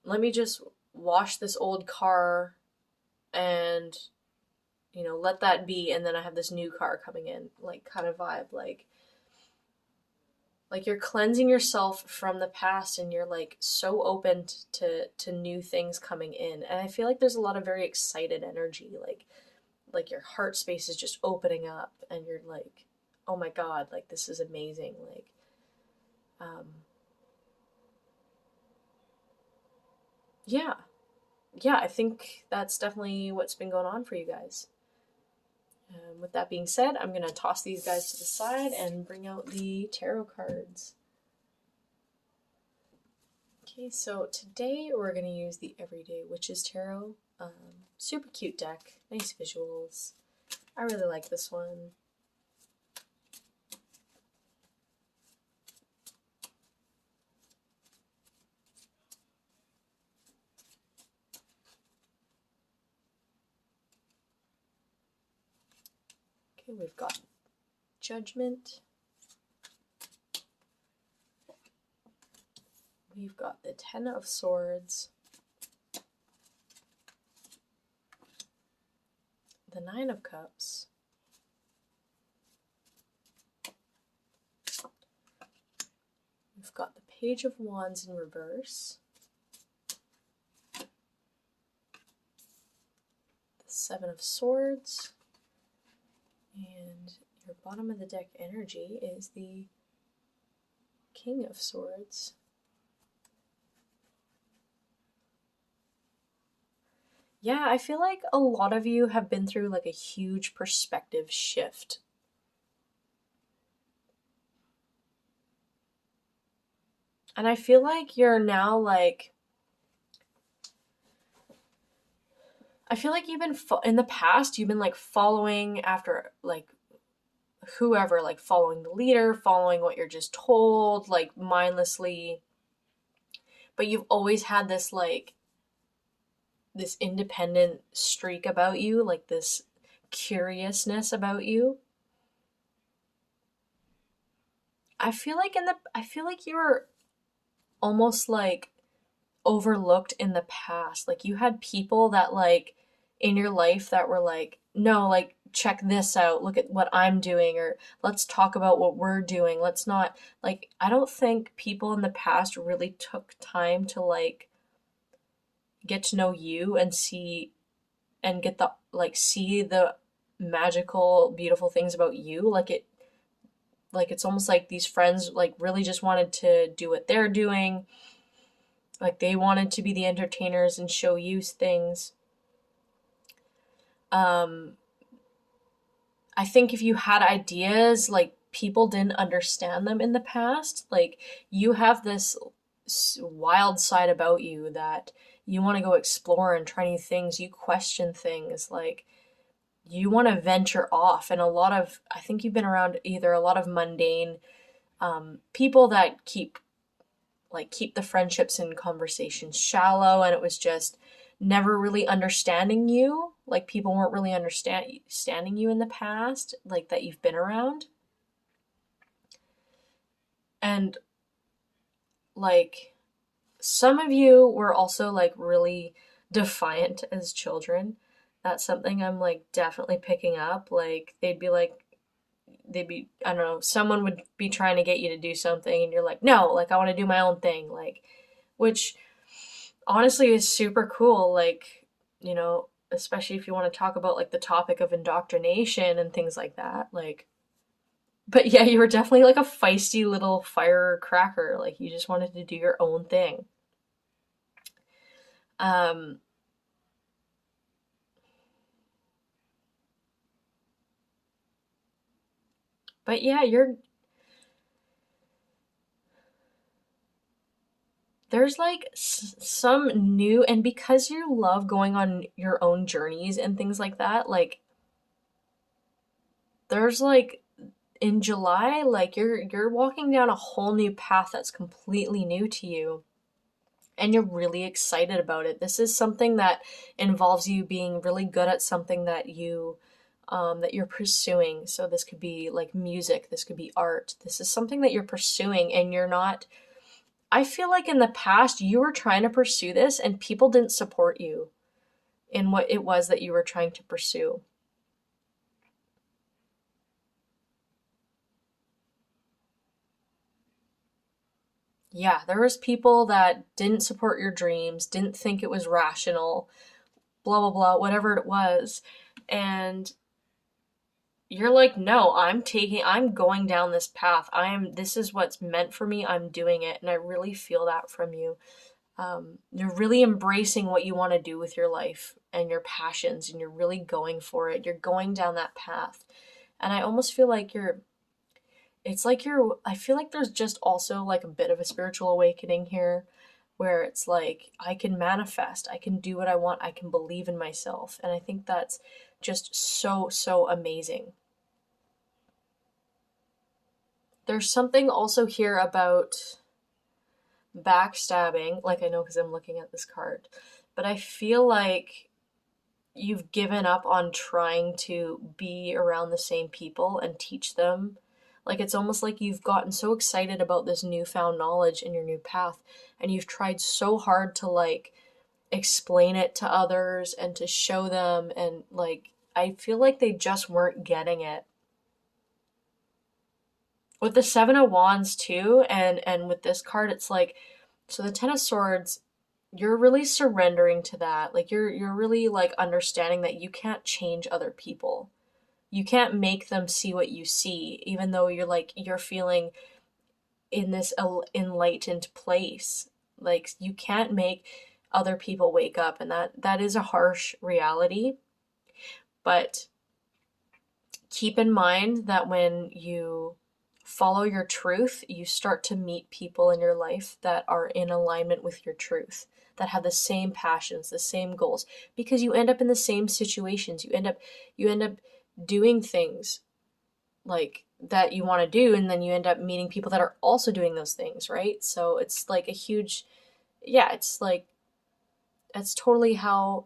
let me just wash this old car and let that be, and then I have this new car coming in, like kind of vibe. Like you're cleansing yourself from the past and you're like so open to new things coming in. And I feel like there's a lot of very excited energy, like your heart space is just opening up and you're like, oh my god, like this is amazing. Like yeah, I think that's definitely what's been going on for you guys. With that being said, I'm going to toss these guys to the side and bring out the tarot cards. Okay, so today we're going to use the Everyday Witches Tarot. Super cute deck, nice visuals. I really like this one. Okay, we've got Judgment. We've got the Ten of Swords. The Nine of Cups. We've got the Page of Wands in reverse. The Seven of Swords. And your bottom of the deck energy is the King of Swords. Yeah, I feel like a lot of you have been through like a huge perspective shift. And I feel like you're now like, I feel like you've been in the past, you've been like following after like whoever, like following the leader, following what you're just told, like mindlessly. But you've always had this like this independent streak about you, like this curiousness about you. I feel like you were almost like overlooked in the past. Like you had people that like in your life that were like, no, like check this out. Look at what I'm doing, or let's talk about what we're doing. Let's not like I don't think people in the past really took time to like get to know you and see and get the like see the magical beautiful things about you. Like it's almost like these friends like really just wanted to do what they're doing. Like they wanted to be the entertainers and show you things. Um, I think if you had ideas, like people didn't understand them in the past, like you have this wild side about you that you want to go explore and try new things. You question things, like you want to venture off. And a lot of, I think you've been around either a lot of mundane people that keep the friendships and conversations shallow, and it was just never really understanding you, like people weren't really understanding you in the past, like that you've been around. And like some of you were also like really defiant as children. That's something I'm like definitely picking up. Like they'd be, I don't know, someone would be trying to get you to do something and you're like, no, like I want to do my own thing, like, which honestly is super cool. Like, you know, especially if you want to talk about like the topic of indoctrination and things like that. Like, but yeah, you were definitely like a feisty little firecracker. Like, you just wanted to do your own thing. Um, but yeah, there's like some new, and because you love going on your own journeys and things like that, like there's like in July, like you're walking down a whole new path that's completely new to you and you're really excited about it. This is something that involves you being really good at something that you're pursuing. So this could be like music, this could be art. This is something that you're pursuing and you're not I feel like in the past you were trying to pursue this and people didn't support you in what it was that you were trying to pursue. Yeah, there was people that didn't support your dreams, didn't think it was rational, blah blah blah, whatever it was. And you're like, "No, I'm going down this path. This is what's meant for me. I'm doing it." And I really feel that from you. You're really embracing what you want to do with your life and your passions, and you're really going for it. You're going down that path. And I almost feel like I feel like there's just also like a bit of a spiritual awakening here where it's like I can manifest, I can do what I want, I can believe in myself. And I think that's just so, so amazing. There's something also here about backstabbing, like I know because I'm looking at this card, but I feel like you've given up on trying to be around the same people and teach them. Like it's almost like you've gotten so excited about this newfound knowledge in your new path and you've tried so hard to like explain it to others and to show them, and like I feel like they just weren't getting it. With the 7 of Wands too, and with this card it's like, so the 10 of Swords, you're really surrendering to that. Like you're really like understanding that you can't change other people. You can't make them see what you see, even though you're feeling in this enlightened place. Like you can't make other people wake up, and that is a harsh reality. But keep in mind that when you follow your truth, you start to meet people in your life that are in alignment with your truth, that have the same passions, the same goals, because you end up in the same situations. You end up doing things like that you want to do, and then you end up meeting people that are also doing those things, right? So it's like a huge, yeah, it's like that's totally how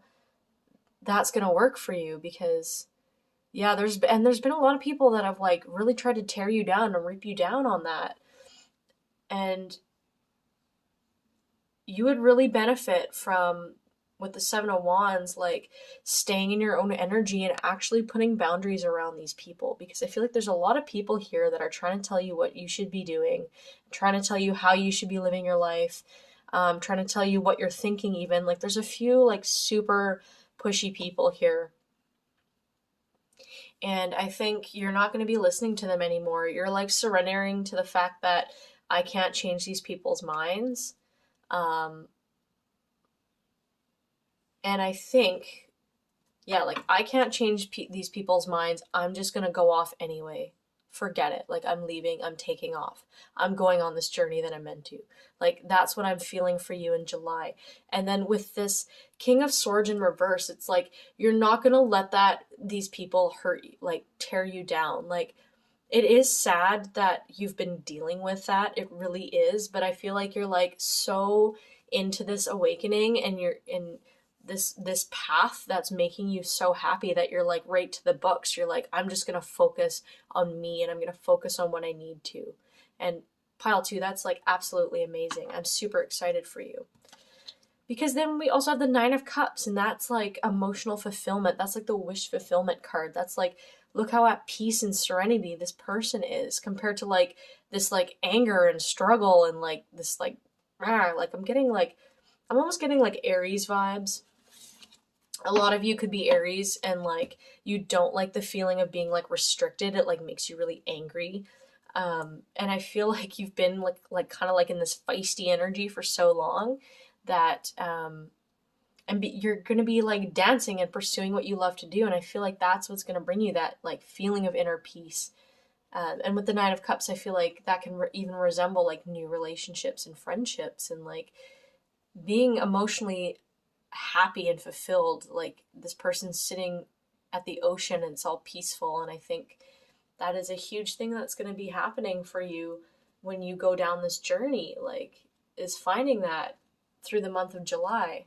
that's going to work for you, because yeah, there's been a lot of people that have like really tried to tear you down and rip you down on that. And you would really benefit from, with the Seven of Wands, like staying in your own energy and actually putting boundaries around these people, because I feel like there's a lot of people here that are trying to tell you what you should be doing, trying to tell you how you should be living your life, trying to tell you what you're thinking. Even like there's a few like super pushy people here, and I think you're not going to be listening to them anymore. You're like surrendering to the fact that I can't change these people's minds. Um, and I think, yeah, like I can't change these people's minds. I'm just going to go off anyway. Forget it. Like I'm leaving, I'm taking off. I'm going on this journey that I'm meant to. Like that's what I'm feeling for you in July. And then with this King of Swords in reverse, it's like you're not going to let these people hurt you, like tear you down. Like it is sad that you've been dealing with that. It really is, but I feel like you're like so into this awakening, and you're in this path that's making you so happy that you're like right to the books. You're like, I'm just going to focus on me, and I'm going to focus on what I need to. And pile 2, that's like absolutely amazing. I'm super excited for you. Because then we also have the Nine of Cups, and that's like emotional fulfillment. That's like the wish fulfillment card. That's like, look how at peace and serenity this person is compared to like this like anger and struggle and like this like, like I'm almost getting like Aries vibes. A lot of you could be Aries, and like you don't like the feeling of being like restricted. It like makes you really angry. And I feel like you've been like kind of like in this feisty energy for so long that you're gonna be like dancing and pursuing what you love to do, and I feel like that's what's gonna bring you that like feeling of inner peace. And with the Nine of Cups, I feel like that can even resemble like new relationships and friendships, and like being emotionally happy and fulfilled. Like this person's sitting at the ocean and it's all peaceful, and I think that is a huge thing that's going to be happening for you when you go down this journey, like is finding that through the month of July.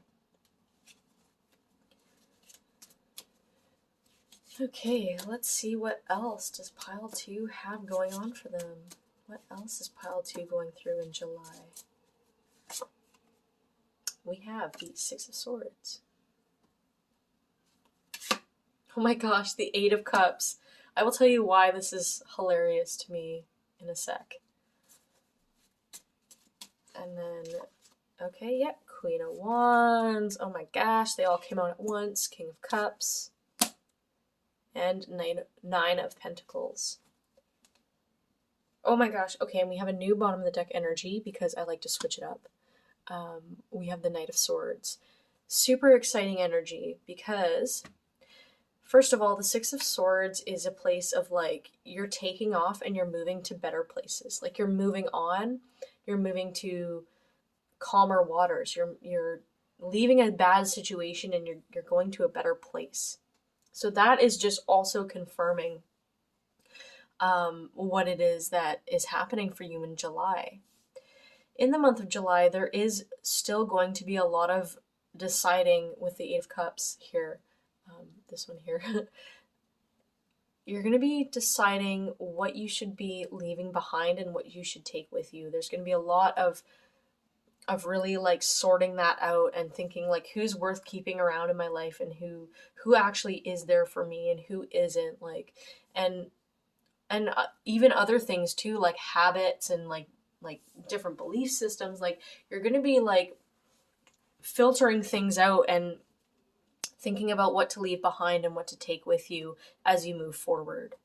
Okay, let's see what else does pile 2 have going on for them. What else is pile 2 going through in July? We have the Six of Swords. Oh my gosh, the Eight of Cups. I will tell you why this is hilarious to me in a sec. And then, okay, yeah, Queen of Wands. Oh my gosh, they all came out at once. King of Cups. And Nine of Pentacles. Oh my gosh, okay, and we have a new bottom of the deck energy because I like to switch it up. We have the Knight of Swords. Super exciting energy because, first of all, the Six of Swords is a place of like you're taking off and you're moving to better places. Like you're moving on, you're moving to calmer waters. You're leaving a bad situation and you're going to a better place. So that is just also confirming what it is that is happening for you in July. In the month of July, there is still going to be a lot of deciding with the Eight of Cups here. This one here. You're going to be deciding what you should be leaving behind and what you should take with you. There's going to be a lot of really like sorting that out and thinking like who's worth keeping around in my life and who actually is there for me and who isn't, like, and even other things too, like habits and like different belief systems. Like you're going to be like filtering things out and thinking about what to leave behind and what to take with you as you move forward.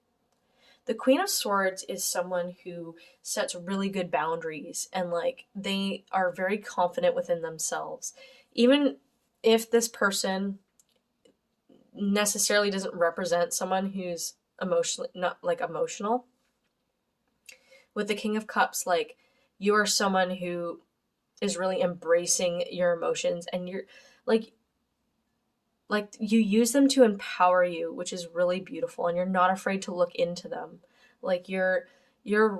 The Queen of Swords is someone who sets really good boundaries, and like they are very confident within themselves. Even if this person necessarily doesn't represent someone who's emotionally not like emotional, with the King of Cups, like, you are someone who is really embracing your emotions, and you're like you use them to empower you, which is really beautiful, and you're not afraid to look into them. Like, you're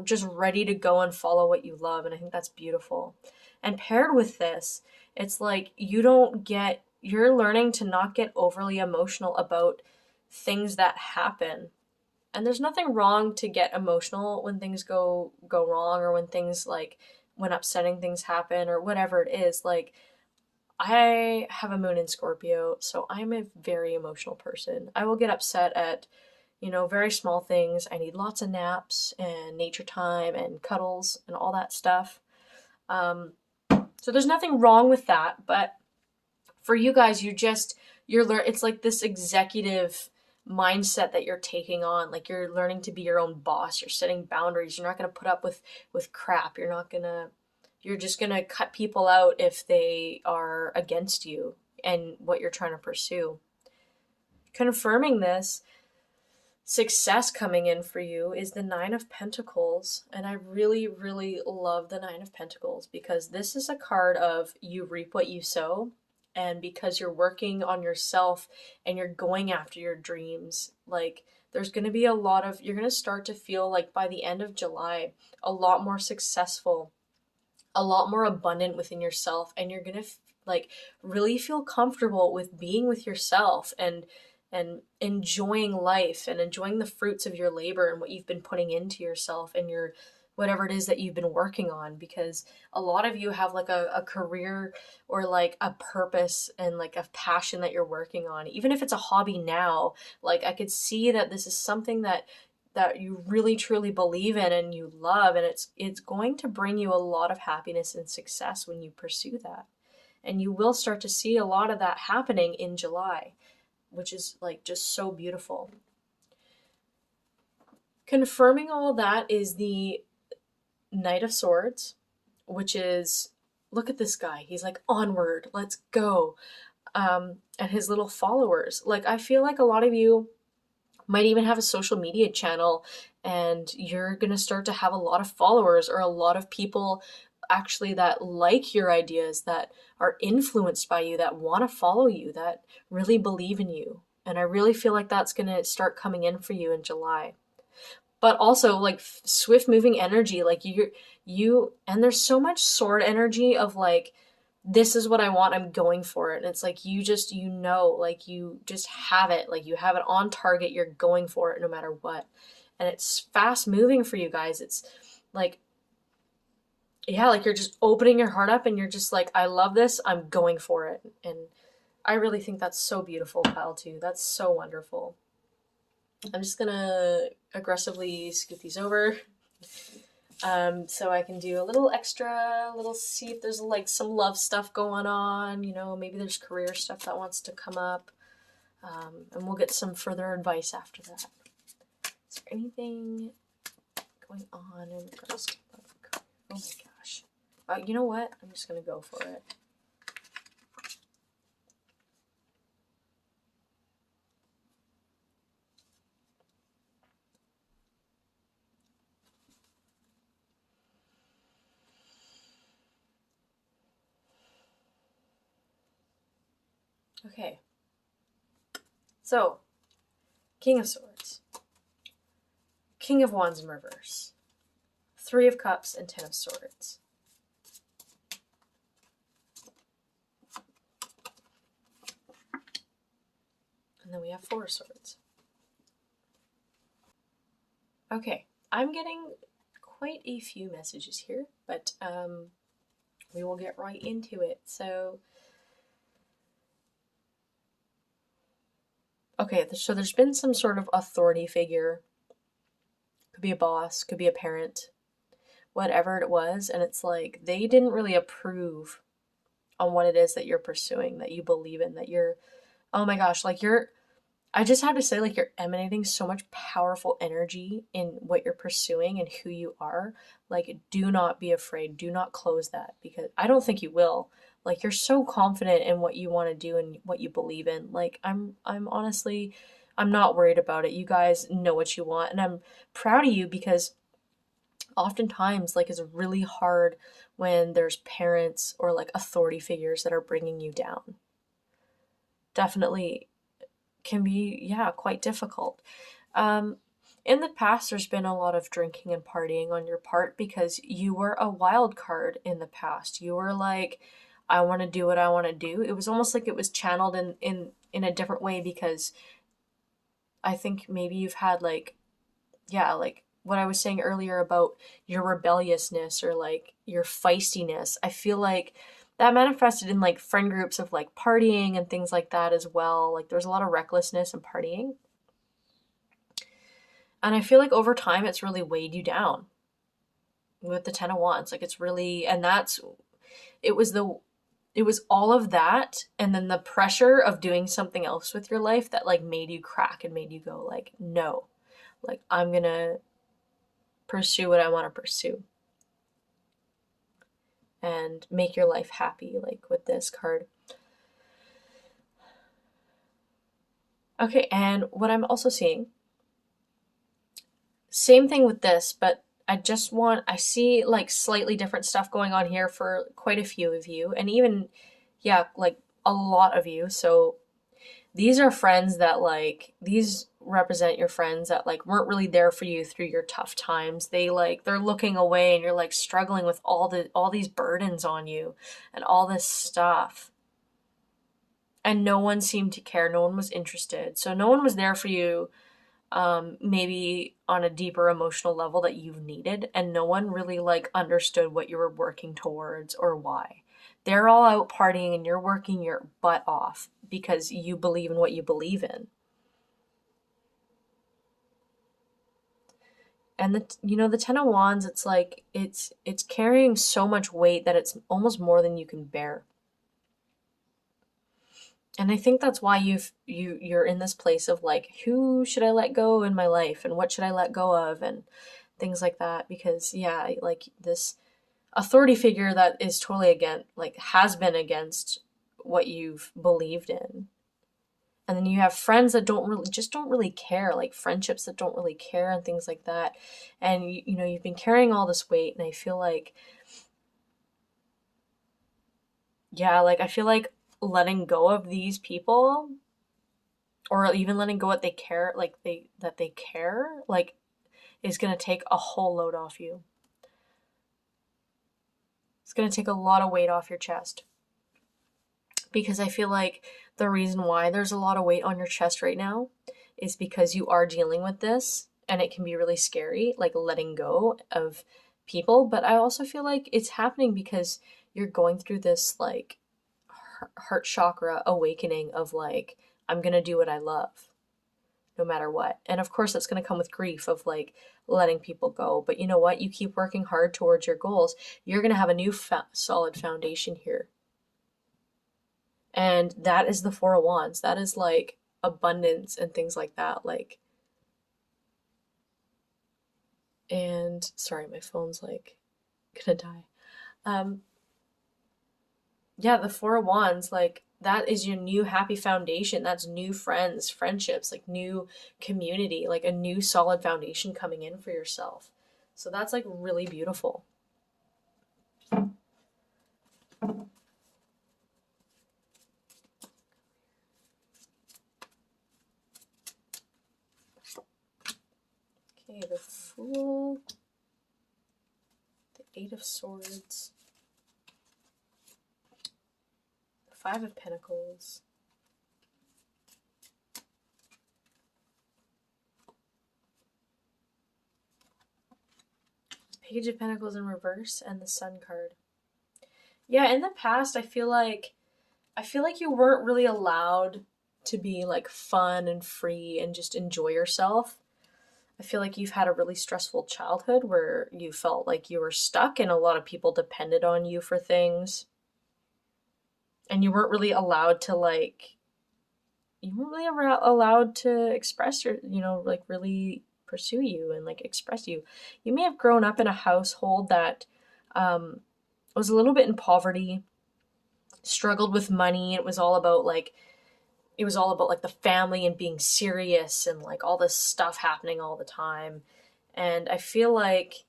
just ready to go and follow what you love, and I think that's beautiful. And paired with this, it's like you're learning to not get overly emotional about things that happen. And there's nothing wrong to get emotional when things go wrong, or when things like when upsetting things happen, or whatever it is. Like, I have a moon in Scorpio, so I'm a very emotional person. I will get upset at, very small things. I need lots of naps and nature time and cuddles and all that stuff. So there's nothing wrong with that, but for you guys, it's like this executive mindset that you're taking on. Like, you're learning to be your own boss. You're setting boundaries. You're not going to put up with crap. You're just going to cut people out if they are against you and what you're trying to pursue. Confirming this success coming in for you is the Nine of Pentacles. And I really, really love the Nine of Pentacles, because this is a card of you reap what you sow. And because you're working on yourself and you're going after your dreams, like, there's going to be you're going to start to feel like by the end of July, a lot more successful, a lot more abundant within yourself. And you're going to like really feel comfortable with being with yourself and enjoying life and enjoying the fruits of your labor and what you've been putting into yourself and your whatever it is that you've been working on. Because a lot of you have like a career or like a purpose and like a passion that you're working on. Even if it's a hobby now, like, I could see that this is something that you really truly believe in and you love, and it's going to bring you a lot of happiness and success when you pursue that. And you will start to see a lot of that happening in July, which is like just so beautiful. Confirming all that is the Knight of Swords, which is, look at this guy. He's like, onward, let's go. And his little followers. Like, I feel like a lot of you might even have a social media channel, and you're going to start to have a lot of followers, or a lot of people actually that like your ideas, that are influenced by you, that want to follow you, that really believe in you. And I really feel like that's going to start coming in for you in July. But also, like, swift moving energy, like and there's so much sword energy of like, this is what I want, I'm going for it. And it's like, you just have it, like, you have it on target, you're going for it no matter what. And it's fast moving for you guys. It's like, yeah, like, you're just opening your heart up and you're just like, I love this, I'm going for it. And I really think that's so beautiful, Pile 2. That's so wonderful. I'm just gonna aggressively scoot these over. So I can do a little extra, see if there's like some love stuff going on, maybe there's career stuff that wants to come up. And we'll get some further advice after that. Is there anything going on in regards to love? Oh my gosh. You know what? I'm just gonna go for it. Okay. So, King of Swords, King of Wands in reverse, Three of Cups, and Ten of Swords. And then we have Four of Swords. Okay, I'm getting quite a few messages here, but we will get right into it. So, okay, so there's been some sort of authority figure. Could be a boss, could be a parent, whatever it was, and it's like they didn't really approve on what it is that you're pursuing, that you believe in, that you're, oh my gosh, like I just have to say, like, you're emanating so much powerful energy in what you're pursuing and who you are. Like, do not be afraid. Do not close that, because I don't think you will. Like, you're so confident in what you want to do and what you believe in. Like, I'm honestly, I'm not worried about it. You guys know what you want, and I'm proud of you, because oftentimes like is really hard when there's parents or like authority figures that are bringing you down. Definitely can be, yeah, quite difficult. Um, in the past, there's been a lot of drinking and partying on your part because you were a wild card in the past. You were like, I want to do what I want to do. It was almost like it was channeled in a different way because I think maybe you've had like, yeah, like what I was saying earlier about your rebelliousness or like your feistiness. I feel like that manifested in like friend groups of like partying and things like that as well. Like there's a lot of recklessness and partying. And I feel like over time it's really weighed you down with the 10 of Wands. Like it's really, and that's, it was the, it was all of that. And then the pressure of doing something else with your life that like made you crack and made you go like, no, like I'm going to pursue what I want to pursue and make your life happy, like with this card. Okay, and what I'm also seeing, same thing with this, but I see like slightly different stuff going on here for quite a few of you, and even, yeah, like a lot of you. So these are friends that like, these represent your friends that like weren't really there for you through your tough times. They're looking away and you're like struggling with all these burdens on you and all this stuff. And no one seemed to care. No one was interested. So no one was there for you, maybe on a deeper emotional level that you've needed. And no one really like understood what you were working towards or why. They're all out partying and you're working your butt off because you believe in what you believe in. And the 10 of Wands, it's like it's carrying so much weight that it's almost more than you can bear. And I think that's why you're in this place of like, who should I let go in my life and what should I let go of and things like that, because yeah, like this authority figure that is totally against, like has been against what you've believed in. And then you have friends that don't really care, like friendships that don't really care and things like that. And you've been carrying all this weight, and I feel like, yeah, like I feel like letting go of these people, or even letting go what they care, like they care, like is gonna take a whole load off you. It's gonna take a lot of weight off your chest. Because I feel like the reason why there's a lot of weight on your chest right now is because you are dealing with this and it can be really scary, like letting go of people. But I also feel like it's happening because you're going through this like heart chakra awakening of like, I'm gonna do what I love no matter what. And of course, that's going to come with grief of like letting people go. But you know what? You keep working hard towards your goals, you're going to have a new solid foundation here. And that is the Four of Wands. That is like abundance and things like that. Like, and sorry, my phone's like gonna die. Yeah, the Four of Wands, like that is your new happy foundation. That's new friends, friendships, like new community, like a new solid foundation coming in for yourself. So that's like really beautiful. Okay, the Fool, the Eight of Swords, the Five of Pentacles, Page of Pentacles in reverse, and the Sun card. Yeah, in the past, I feel like you weren't really allowed to be like fun and free and just enjoy yourself. I feel like you've had a really stressful childhood where you felt like you were stuck and a lot of people depended on you for things. And you weren't really allowed to like, you weren't really allowed to express your, like really pursue you and like express you. You may have grown up in a household that was a little bit in poverty, struggled with money. It was all about like the family and being serious and like all this stuff happening all the time. And I feel like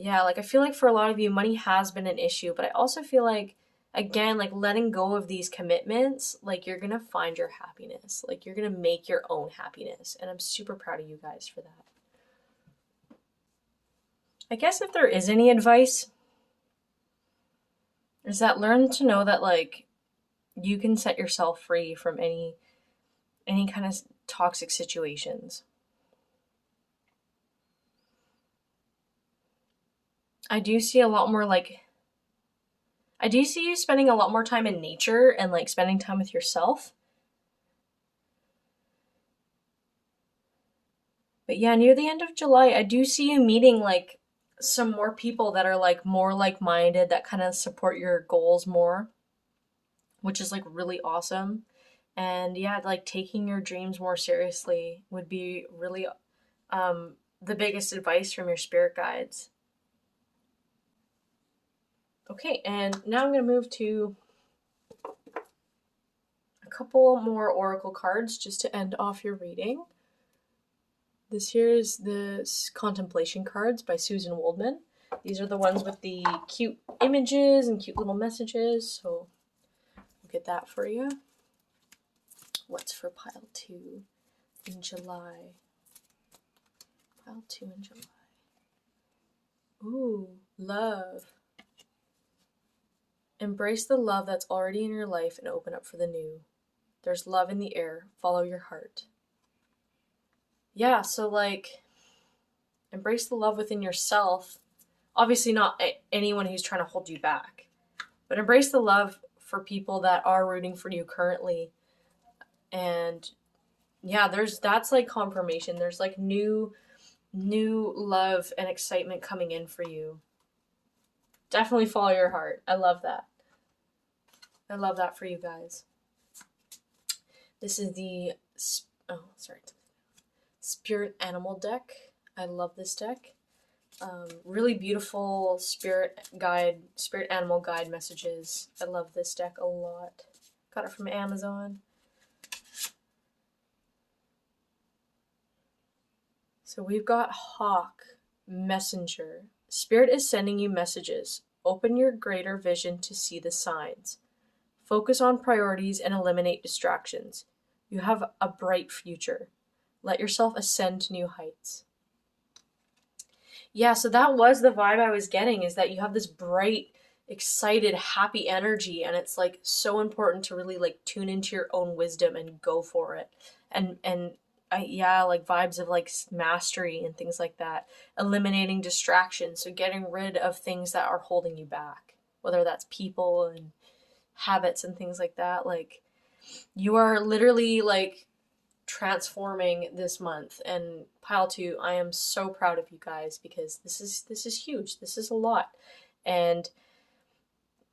yeah, like I feel like for a lot of you, money has been an issue, but I also feel like, again, like letting go of these commitments, like you're gonna find your happiness. Like you're gonna make your own happiness. And I'm super proud of you guys for that. I guess if there is any advice, is that learn to know that like you can set yourself free from any kind of toxic situations. I do see a lot more like I do see you spending a lot more time in nature and like spending time with yourself. But yeah, near the end of July, I do see you meeting like some more people that are like more like-minded that kind of support your goals more, which is like really awesome. And yeah, like taking your dreams more seriously would be really the biggest advice from your spirit guides. Okay, and now I'm going to move to a couple more oracle cards just to end off your reading. This here is the contemplation cards by Susan Waldman. These are the ones with the cute images and cute little messages, so we'll get that for you. What's for pile 2 in July? Pile 2 in July. Ooh, love. Embrace the love that's already in your life and open up for the new. There's love in the air. Follow your heart. Yeah, so like, embrace the love within yourself. Obviously not anyone who's trying to hold you back, but embrace the love for people that are rooting for you currently. And yeah, that's like confirmation. There's like new love and excitement coming in for you. Definitely follow your heart. I love that. I love that for you guys. This is the Spirit Animal deck. I love this deck. Really beautiful spirit animal guide messages. I love this deck a lot. Got it from Amazon. So we've got Hawk, Messenger. Spirit is sending you messages. Open your greater vision to see the signs. Focus on priorities and eliminate distractions. You have a bright future. Let yourself ascend to new heights. Yeah, so that was the vibe I was getting, is that you have this bright, excited, happy energy, and it's like so important to really like tune into your own wisdom and go for it. And yeah, like vibes of like mastery and things like that. Eliminating distractions, so getting rid of things that are holding you back, whether that's people and habits and things like that. Like you are literally like transforming this month. And pile 2, I am so proud of you guys, because this is huge. This is a lot. And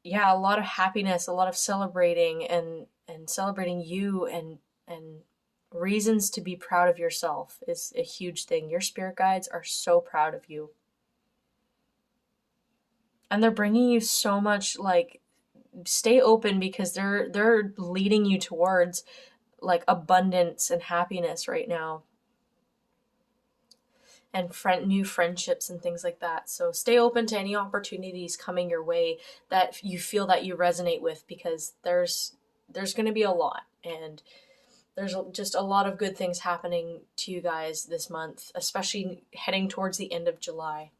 yeah, a lot of happiness, a lot of celebrating and celebrating you, and reasons to be proud of yourself is a huge thing. Your spirit guides are so proud of you. And they're bringing you so much, like, stay open, because they're leading you towards like abundance and happiness right now, and new friendships and things like that. So stay open to any opportunities coming your way that you feel that you resonate with, because there's going to be a lot, and there's just a lot of good things happening to you guys this month, especially heading towards the end of July.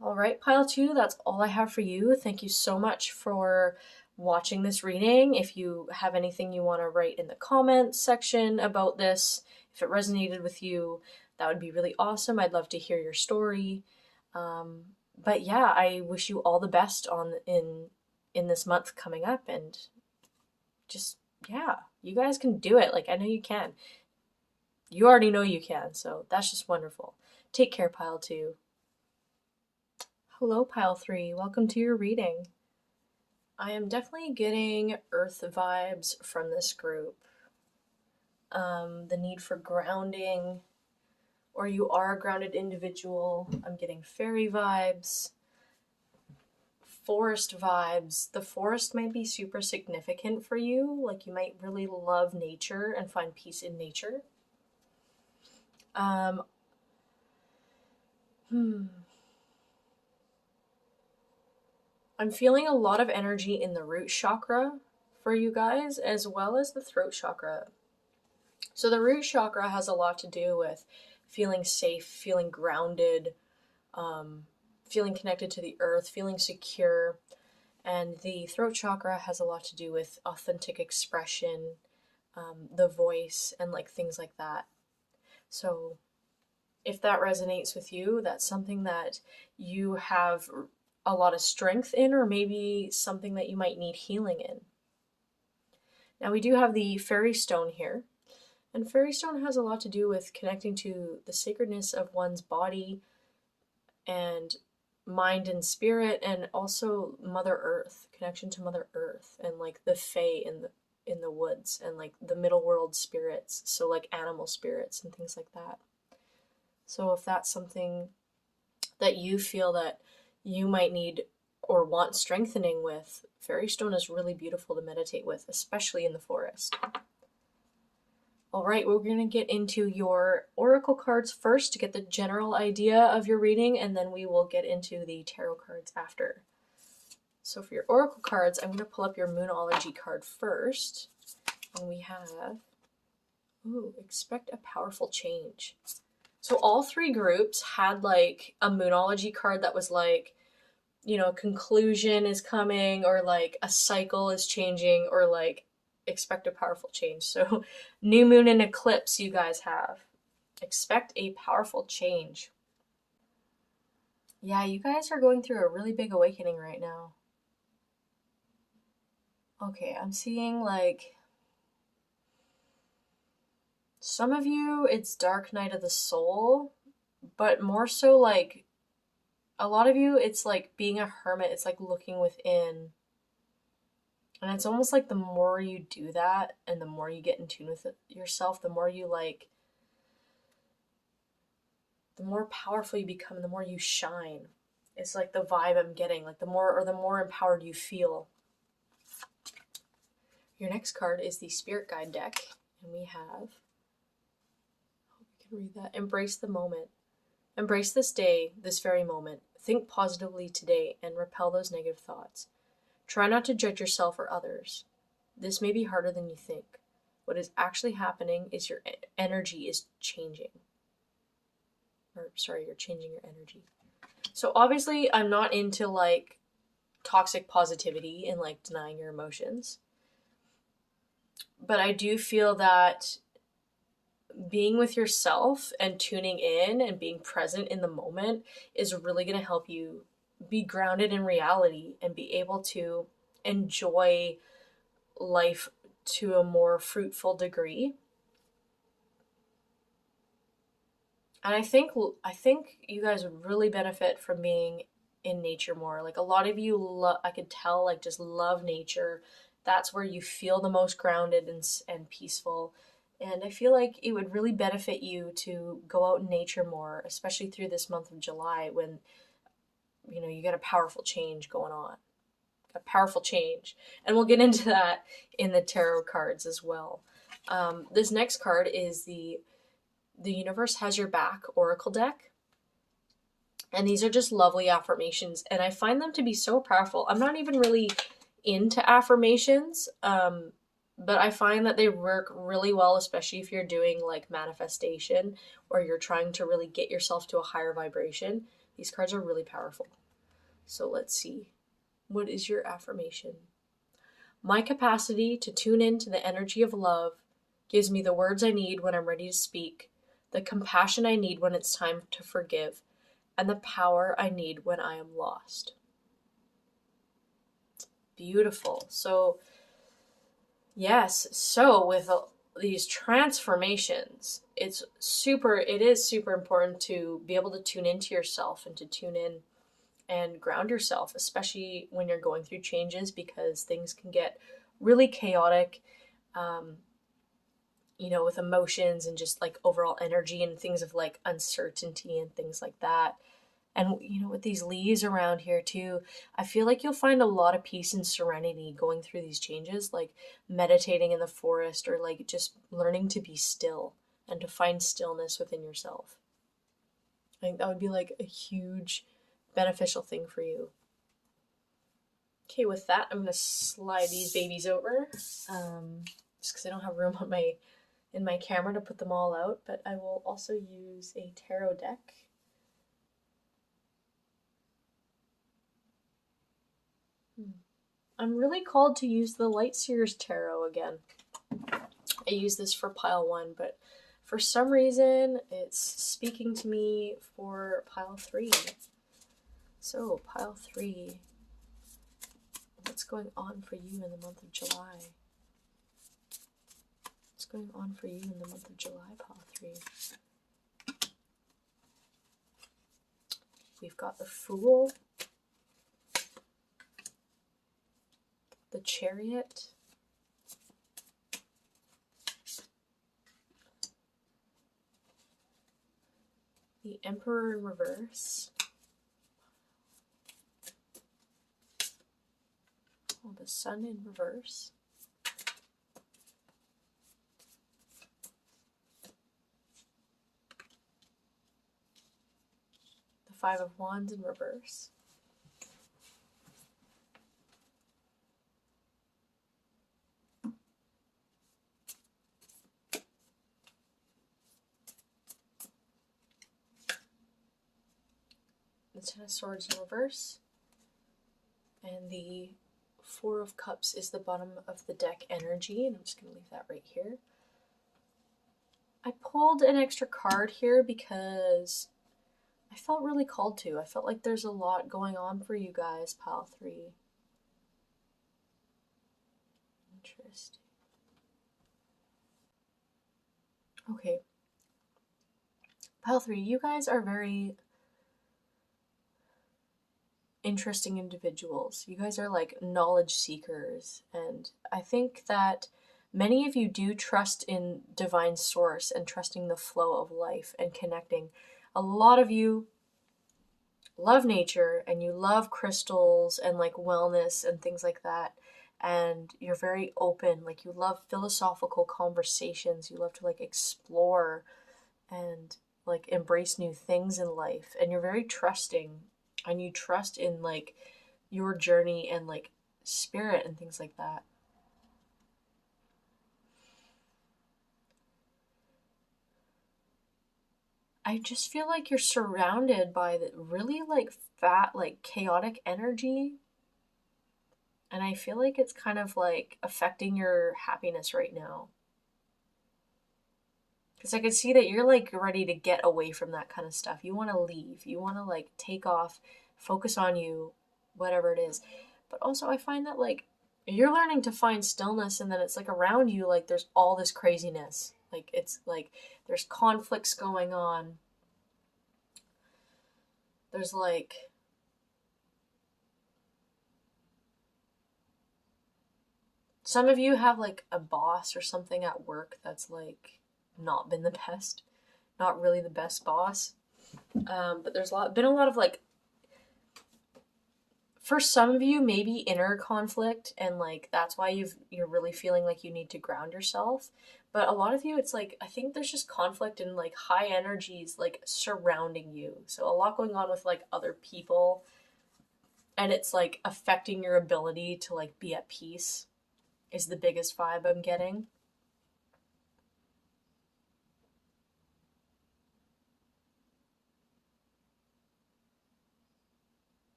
All right, pile 2, that's all I have for you. Thank you so much for watching this reading. If you have anything you want to write in the comments section about this, if it resonated with you, that would be really awesome. I'd love to hear your story. But yeah, I wish you all the best in this month coming up, and just, yeah, you guys can do it. Like, I know you can. You already know you can, so that's just wonderful. Take care, pile 2. Hello, pile 3. Welcome to your reading. I am definitely getting earth vibes from this group. The need for grounding, or you are a grounded individual. I'm getting fairy vibes, forest vibes. The forest might be super significant for you. Like, you might really love nature and find peace in nature. I'm feeling a lot of energy in the root chakra for you guys, as well as the throat chakra. So the root chakra has a lot to do with feeling safe, feeling grounded, um, feeling connected to the earth, feeling secure. And the throat chakra has a lot to do with authentic expression, the voice, and like things like that. So if that resonates with you, that's something that you have a lot of strength in, or maybe something that you might need healing in. Now, we do have the fairy stone here, and fairy stone has a lot to do with connecting to the sacredness of one's body and mind and spirit, and also Mother Earth, connection to Mother Earth, and like the fae in the woods, and like the middle world spirits, so like animal spirits and things like that. So if that's something that you feel that you might need or want strengthening with, fairy stone is really beautiful to meditate with, especially in the forest. All right, we're going to get into your oracle cards first to get the general idea of your reading, and then we will get into the tarot cards after. So for your oracle cards, I'm going to pull up your Moonology card first, and we have, expect a powerful change. So all three groups had like a Moonology card that was like, a conclusion is coming, or like a cycle is changing, or like expect a powerful change. So new moon and eclipse you guys have. Expect a powerful change. Yeah, you guys are going through a really big awakening right now. Okay, I'm seeing like some of you, it's dark night of the soul, but more so like a lot of you, it's like being a hermit. It's like looking within. And it's almost like the more you do that and the more you get in tune with yourself, the more you like, the more powerful you become, the more you shine. It's like the vibe I'm getting, like the more empowered you feel. Your next card is the Spirit Guide deck, and we have, I hope you can read that. Embrace the moment. Embrace this day, this very moment. Think positively today and repel those negative thoughts. Try not to judge yourself or others. This may be harder than you think. What is actually happening is your energy is changing. You're changing your energy. So obviously, I'm not into like toxic positivity and like denying your emotions. But I do feel that being with yourself and tuning in and being present in the moment is really going to help you be grounded in reality and be able to enjoy life to a more fruitful degree. And I think you guys would really benefit from being in nature more. Like a lot of you, I could tell, like just love nature. That's where you feel the most grounded and peaceful. And I feel like it would really benefit you to go out in nature more, especially through this month of July when, you get a powerful change going on. A powerful change. And we'll get into that in the tarot cards as well. This next card is the Universe Has Your Back Oracle deck. And these are just lovely affirmations. And I find them to be so powerful. I'm not even really into affirmations, but I find that they work really well, especially if you're doing like manifestation or you're trying to really get yourself to a higher vibration. These cards are really powerful. So let's see. What is your affirmation? My capacity to tune into the energy of love gives me the words I need when I'm ready to speak, the compassion I need when it's time to forgive, and the power I need when I am lost. Beautiful. So, yes. So with these transformations, it is super important to be able to tune into yourself and to tune in and ground yourself, especially when you're going through changes, because things can get really chaotic, with emotions and just like overall energy and things of like uncertainty and things like that. And, with these leaves around here too, I feel like you'll find a lot of peace and serenity going through these changes, like meditating in the forest or like just learning to be still and to find stillness within yourself. I think that would be like a huge beneficial thing for you. Okay, with that, I'm gonna slide these babies over, just because I don't have room on in my camera to put them all out. But I will also use a tarot deck. I'm really called to use the Light Seers Tarot again. I use this for pile 1, but for some reason it's speaking to me for pile 3. So, pile 3. What's going on for you in the month of July? What's going on for you in the month of July, pile 3? We've got the Fool, the Chariot, the Emperor in reverse, the Sun in reverse, the Five of Wands in reverse, the Ten of Swords in reverse, and the Four of Cups is the bottom of the deck energy, and I'm just going to leave that right here. I pulled an extra card here because I felt really called to. I felt like there's a lot going on for you guys, pile 3. Interesting. Okay. Pile 3, you guys are very interesting individuals. You guys are like knowledge seekers, and I think that many of you do trust in divine source and trusting the flow of life and connecting. A lot of you love nature and you love crystals and like wellness and things like that, and you're very open. Like, you love philosophical conversations, you love to like explore and like embrace new things in life, and you're very trusting, and you trust in like your journey and like spirit and things like that. I just feel like you're surrounded by the really like fat, like chaotic energy. And I feel like it's kind of like affecting your happiness right now. Because I can see that you're like ready to get away from that kind of stuff. You want to leave. You want to like take off, focus on you, whatever it is. But also I find that like you're learning to find stillness, and then it's like around you, like there's all this craziness. Like it's like there's conflicts going on. There's like some of you have like a boss or something at work that's like not been the best, not really the best boss. But there's been a lot of like, for some of you, maybe inner conflict, and like that's why you're really feeling like you need to ground yourself. But a lot of you, it's like, I think there's just conflict and like high energies like surrounding you. So a lot going on with like other people, and it's like affecting your ability to like be at peace is the biggest vibe I'm getting.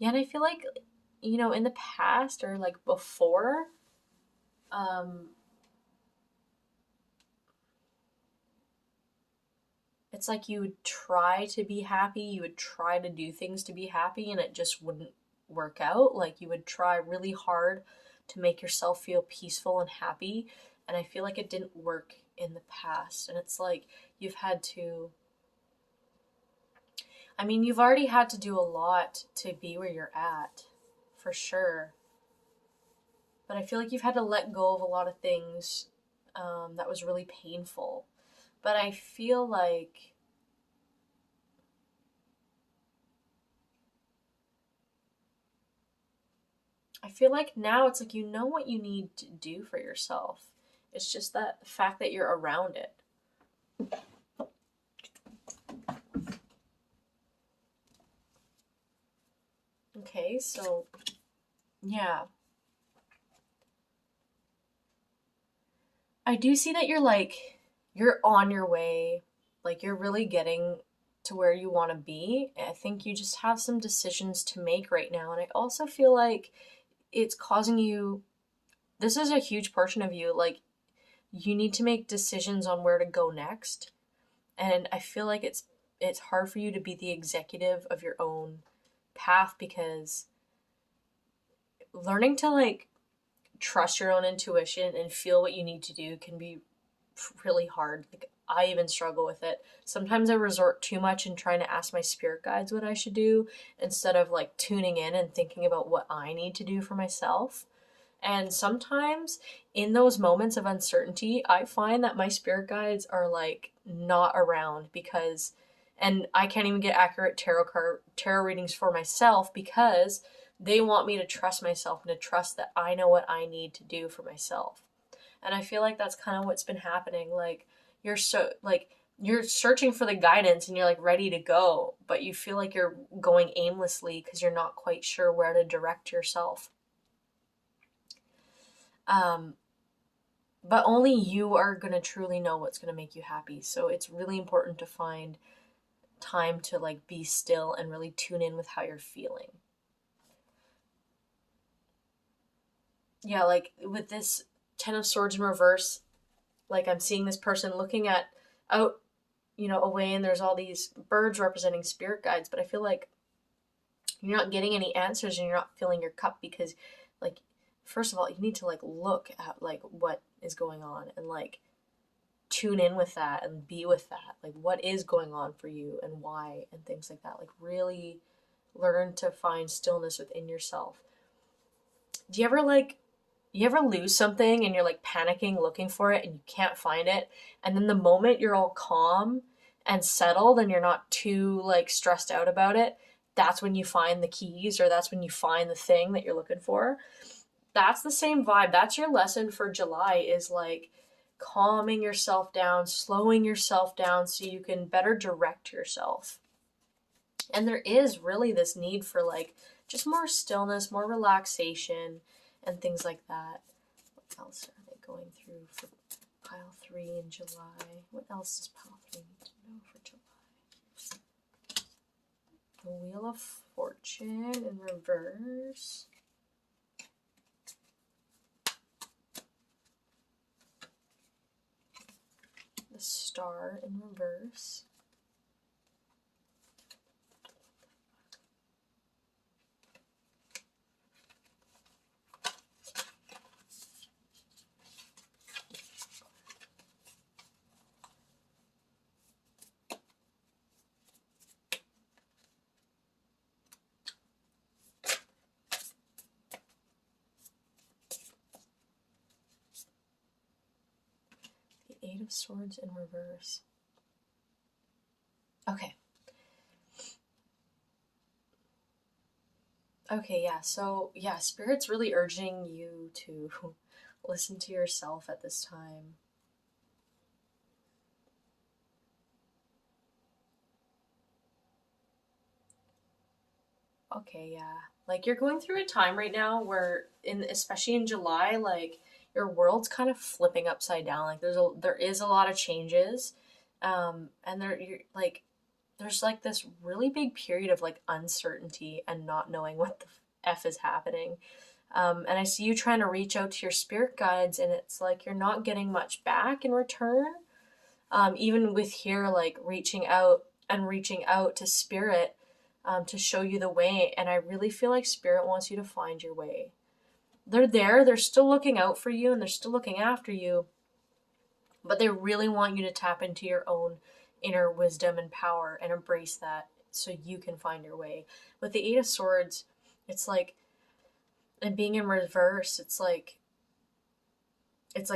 Yeah, and I feel like, you know, in the past or like before, it's like you would try to be happy, you would try to do things to be happy, and it just wouldn't work out. Like, you would try really hard to make yourself feel peaceful and happy, and I feel like it didn't work in the past. And it's like you've had to, I mean, you've already had to do a lot to be where you're at, for sure. But I feel like you've had to let go of a lot of things that was really painful. But I feel like now it's like you know what you need to do for yourself. It's just that the fact that you're around it. Okay, so yeah. I do see that you're on your way. Like you're really getting to where you want to be. I think you just have some decisions to make right now. And I also feel like it's causing you, this is a huge portion of you. Like you need to make decisions on where to go next. And I feel like it's hard for you to be the executive of your own path because learning to trust your own intuition and feel what you need to do can be really hard. Like I even struggle with it. Sometimes I resort too much in trying to ask my spirit guides what I should do instead of like tuning in and thinking about what I need to do for myself. And sometimes in those moments of uncertainty, I find that my spirit guides are like not around because and I can't even get accurate tarot readings for myself because they want me to trust myself and to trust that I know what I need to do for myself. And I feel like that's kind of what's been happening. Like you're searching for the guidance and you're like ready to go, but you feel like you're going aimlessly because you're not quite sure where to direct yourself. Um, but only you are going to truly know what's going to make you happy. So it's really important to find time to like be still and really tune in with how you're feeling. Yeah, like with this 10 of Swords in reverse, like I'm seeing this person looking at out, away, and there's all these birds representing spirit guides, but I feel like you're not getting any answers and you're not filling your cup because like first of all, you need to like look at like what is going on and like tune in with that and be with that. Like what is going on for you and why and things like that. Like really learn to find stillness within yourself. Do you ever lose something and you're like panicking looking for it and you can't find it, and then the moment you're all calm and settled and you're not too like stressed out about it, that's when you find the keys or that's when you find the thing that you're looking for? That's the same vibe. That's your lesson for July, is like calming yourself down, slowing yourself down so you can better direct yourself. And there is really this need for like just more stillness, more relaxation, and things like that. What else are they going through for pile 3 in July? What else does pile 3 need to know for July? The Wheel of Fortune in reverse. The Star in reverse. Eight of Swords in reverse. Okay. Okay, yeah. So, yeah, Spirit's really urging you to listen to yourself at this time. Okay, yeah. Like you're going through a time right now where especially in July, like your world's kind of flipping upside down. Like there is a lot of changes. And there's like this really big period of like uncertainty and not knowing what the F is happening. And I see you trying to reach out to your spirit guides and it's like you're not getting much back in return. Even with here, like reaching out to spirit to show you the way. And I really feel like spirit wants you to find your way. They're there, they're still looking out for you and they're still looking after you, but they really want you to tap into your own inner wisdom and power and embrace that so you can find your way. With the Eight of Swords, it's like, and being in reverse, it's like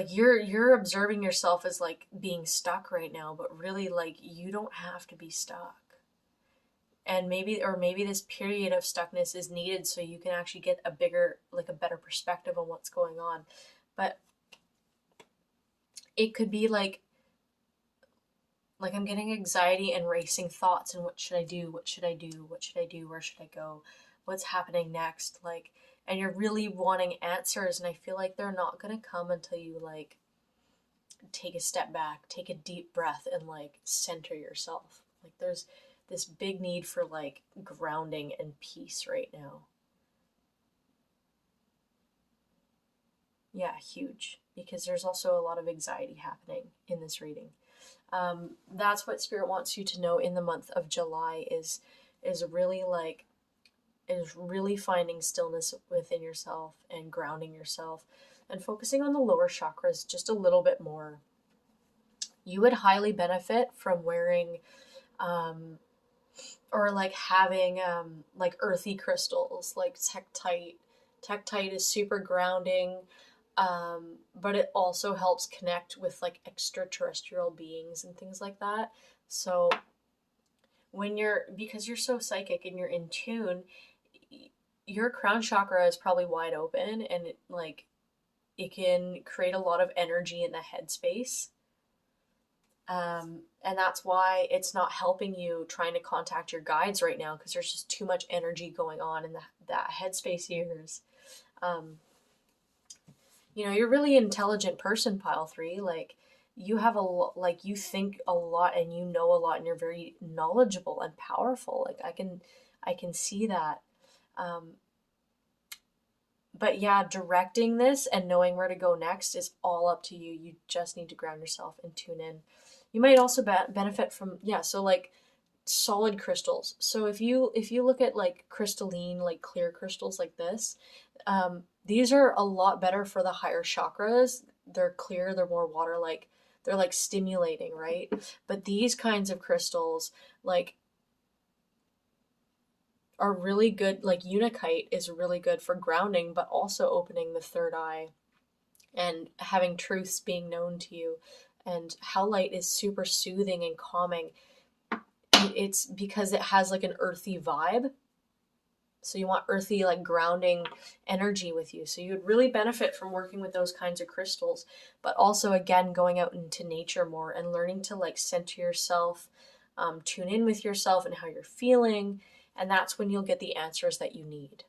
you're observing yourself as like being stuck right now, but really like you don't have to be stuck. And maybe this period of stuckness is needed so you can actually get a better perspective on what's going on. But it could be like I'm getting anxiety and racing thoughts and what should I do? What should I do? What should I do? Where should I go? what's happening next, like, and you're really wanting answers, and I feel like they're not gonna come until you like take a step back, take a deep breath, and like center yourself. Like there's this big need for like grounding and peace right now. Yeah, huge. Because there's also a lot of anxiety happening in this reading. That's what Spirit wants you to know in the month of July is really like is really finding stillness within yourself and grounding yourself and focusing on the lower chakras just a little bit more. You would highly benefit from wearing um, or like having like earthy crystals like tektite. Tektite is super grounding, but it also helps connect with like extraterrestrial beings and things like that. So when because you're so psychic and you're in tune, your crown chakra is probably wide open, and it can create a lot of energy in the headspace. And that's why it's not helping you trying to contact your guides right now, because there's just too much energy going on in that headspace years. You're a really intelligent person, pile 3. Like, you have like, you think a lot and you know a lot, and you're very knowledgeable and powerful. Like, I can see that. But yeah, directing this and knowing where to go next is all up to you. You just need to ground yourself and tune in. You might also benefit from, so like solid crystals. So if you look at like crystalline, like clear crystals like this, these are a lot better for the higher chakras. They're clear, they're more water like, they're like stimulating, right? But these kinds of crystals, like, are really good. Like unakite is really good for grounding, but also opening the third eye and having truths being known to you. And howlite is super soothing and calming. It's because it has like an earthy vibe. So you want earthy, like grounding energy with you. So you would really benefit from working with those kinds of crystals, but also again, going out into nature more and learning to like center yourself, tune in with yourself and how you're feeling. And that's when you'll get the answers that you need.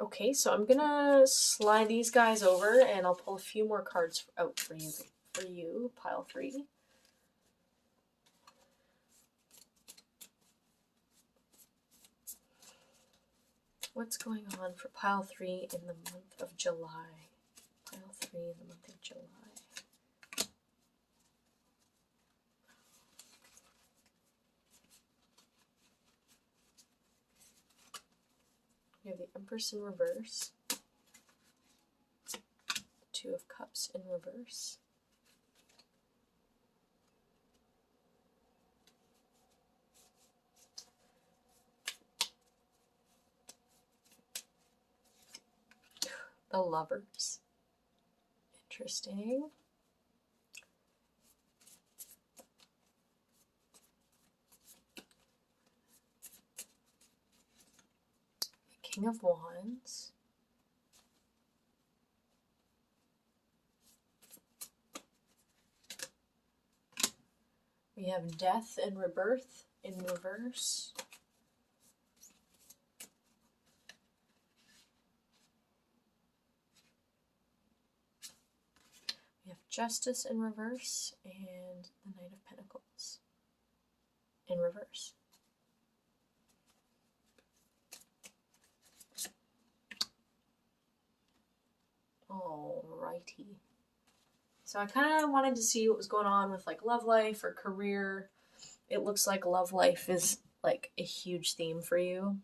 Okay, so I'm gonna slide these guys over and I'll pull a few more cards out for you, pile 3. What's going on for pile 3 in the month of July? Pile 3 in the month of July. We have the Empress in reverse, the Two of Cups in reverse, the Lovers. Interesting. The King of Wands. We have Death and Rebirth in reverse. We have Justice in reverse and the Knight of Pentacles in reverse. Alrighty. So I kind of wanted to see what was going on with like love life or career. It looks like love life is like a huge theme for you.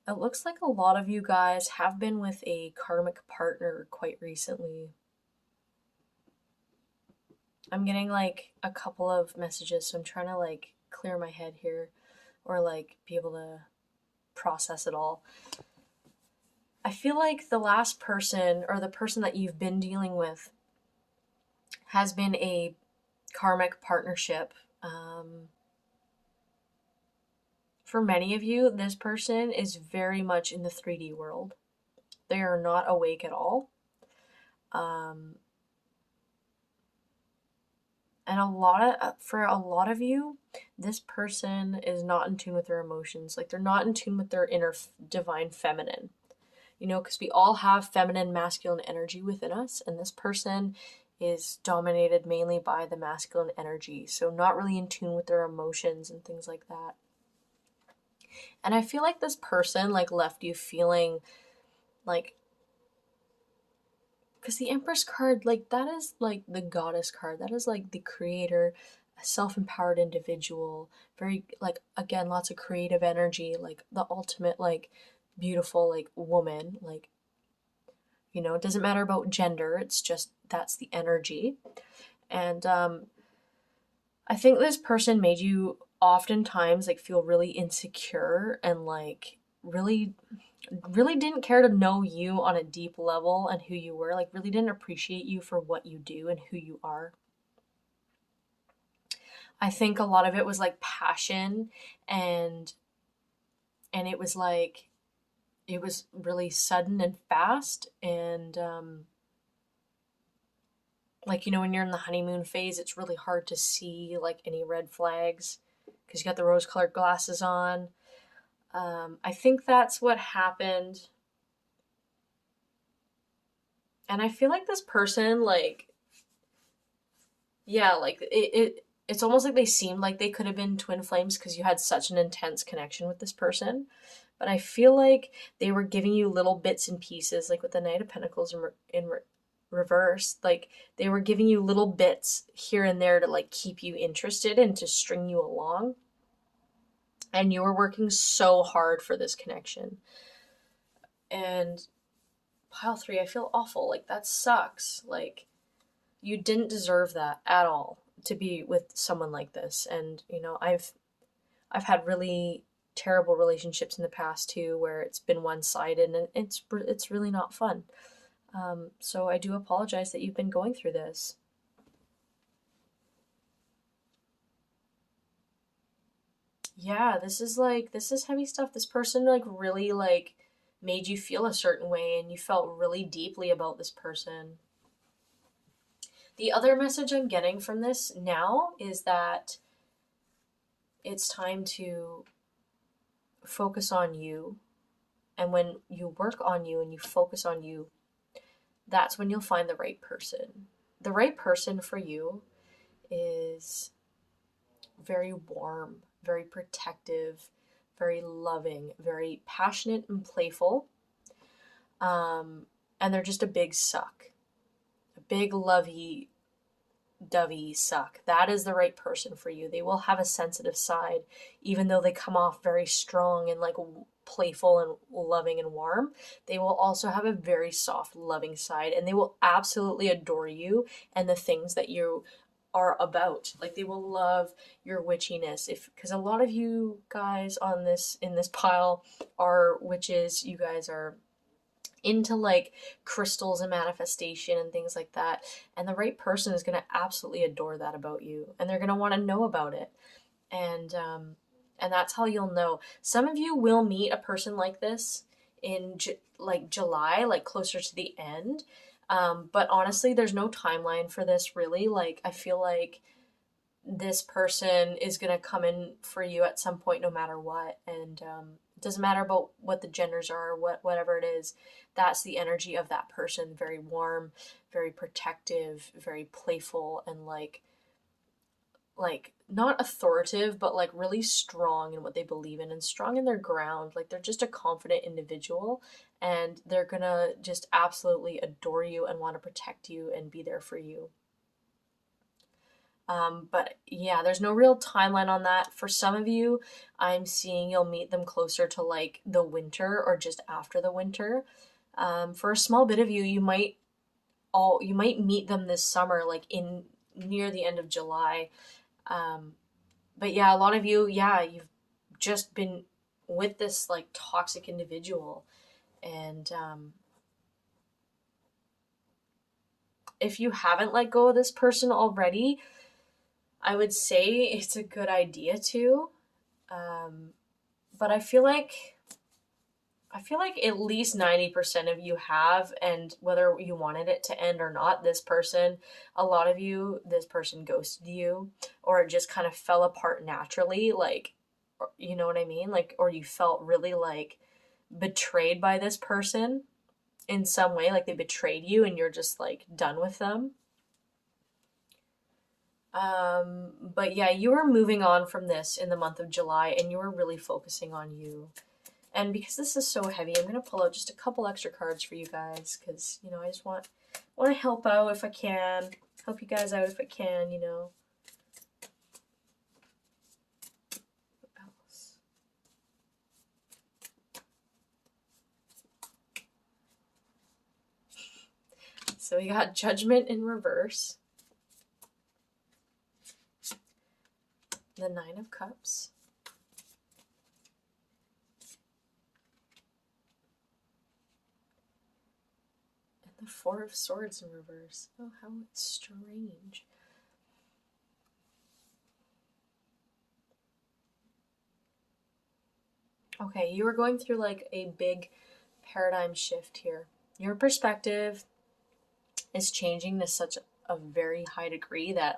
It looks like a lot of you guys have been with a karmic partner quite recently. I'm getting like a couple of messages, so I'm trying to like clear my head here or like be able to process it all. I feel like the last person or the person that you've been dealing with has been a karmic partnership. For many of you, this person is very much in the 3D world. They are not awake at all. And for a lot of you, this person is not in tune with their emotions. Like they're not in tune with their inner divine feminine. Because we all have feminine, masculine energy within us, and this person is dominated mainly by the masculine energy. So not really in tune with their emotions and things like that. And I feel like this person like left you feeling like, because the Empress card, like that is like the goddess card. That is like the creator, a self-empowered individual, very like, again, lots of creative energy, like the ultimate like beautiful like woman, like, it doesn't matter about gender, it's just that's the energy. And I think this person made you oftentimes like feel really insecure and like really didn't care to know you on a deep level and who you were, like really didn't appreciate you for what you do and who you are. I think a lot of it was like passion, and it was like it was really sudden and fast, and like, when you're in the honeymoon phase, it's really hard to see like any red flags because you got the rose colored glasses on. I think that's what happened. And I feel like this person, like, yeah, like it's almost like they seemed like they could have been twin flames because you had such an intense connection with this person. But I feel like they were giving you little bits and pieces, like with the Knight of Pentacles in reverse. Like they were giving you little bits here and there to like keep you interested and to string you along. And you were working so hard for this connection. And pile 3, I feel awful. Like that sucks. Like you didn't deserve that at all, to be with someone like this. And I've had really terrible relationships in the past too, where it's been one-sided, and it's really not fun. So I do apologize that you've been going through this. Yeah, this is heavy stuff. This person like really like made you feel a certain way, and you felt really deeply about this person. The other message I'm getting from this now is that it's time to focus on you. And when you work on you and you focus on you, that's when you'll find the right person. The right person for you is very warm, very protective, very loving, very passionate and playful. And they're just a big suck. A big lovey dovey suck. That is the right person for you. They will have a sensitive side, even though they come off very strong and like playful and loving and warm. They will also have a very soft, loving side, and they will absolutely adore you and the things that you are about. Like they will love your witchiness, because a lot of you guys in this pile are witches. You guys are into like crystals and manifestation and things like that, and the right person is going to absolutely adore that about you, and they're going to want to know about it. And that's how you'll know. Some of you will meet a person like this in like July, like closer to the end. But honestly, there's no timeline for this really. Like I feel like this person is going to come in for you at some point no matter what. And it doesn't matter about what the genders are, whatever it is. That's the energy of that person. Very warm, very protective, very playful, and like not authoritative, but like really strong in what they believe in and strong in their ground. Like they're just a confident individual, and they're gonna just absolutely adore you and want to protect you and be there for you. But yeah, there's no real timeline on that. For some of you, I'm seeing you'll meet them closer to like the winter or just after the winter. For a small bit of you, you might meet them this summer, like in near the end of July. But yeah, a lot of you, yeah, you've just been with this like toxic individual, and if you haven't let go of this person already, I would say it's a good idea to. But I feel like I feel like at least 90% of you have, and whether you wanted it to end or not, this person, a lot of you, this person ghosted you, or it just kind of fell apart naturally, like, you know what I mean? Like, or you felt really like betrayed by this person in some way, like they betrayed you and you're just like done with them. But yeah, you were moving on from this in the month of July and you were really focusing on you. And because this is so heavy, I'm going to pull out just a couple extra cards for you guys because, you know, I just want to help out if I can. Help you guys out if I can, you know. What else? So we got Judgment in reverse. The Nine of Cups. The Four of Swords in reverse. Oh, how strange. Okay, you were going through like a big paradigm shift here. Your perspective is changing to such a very high degree that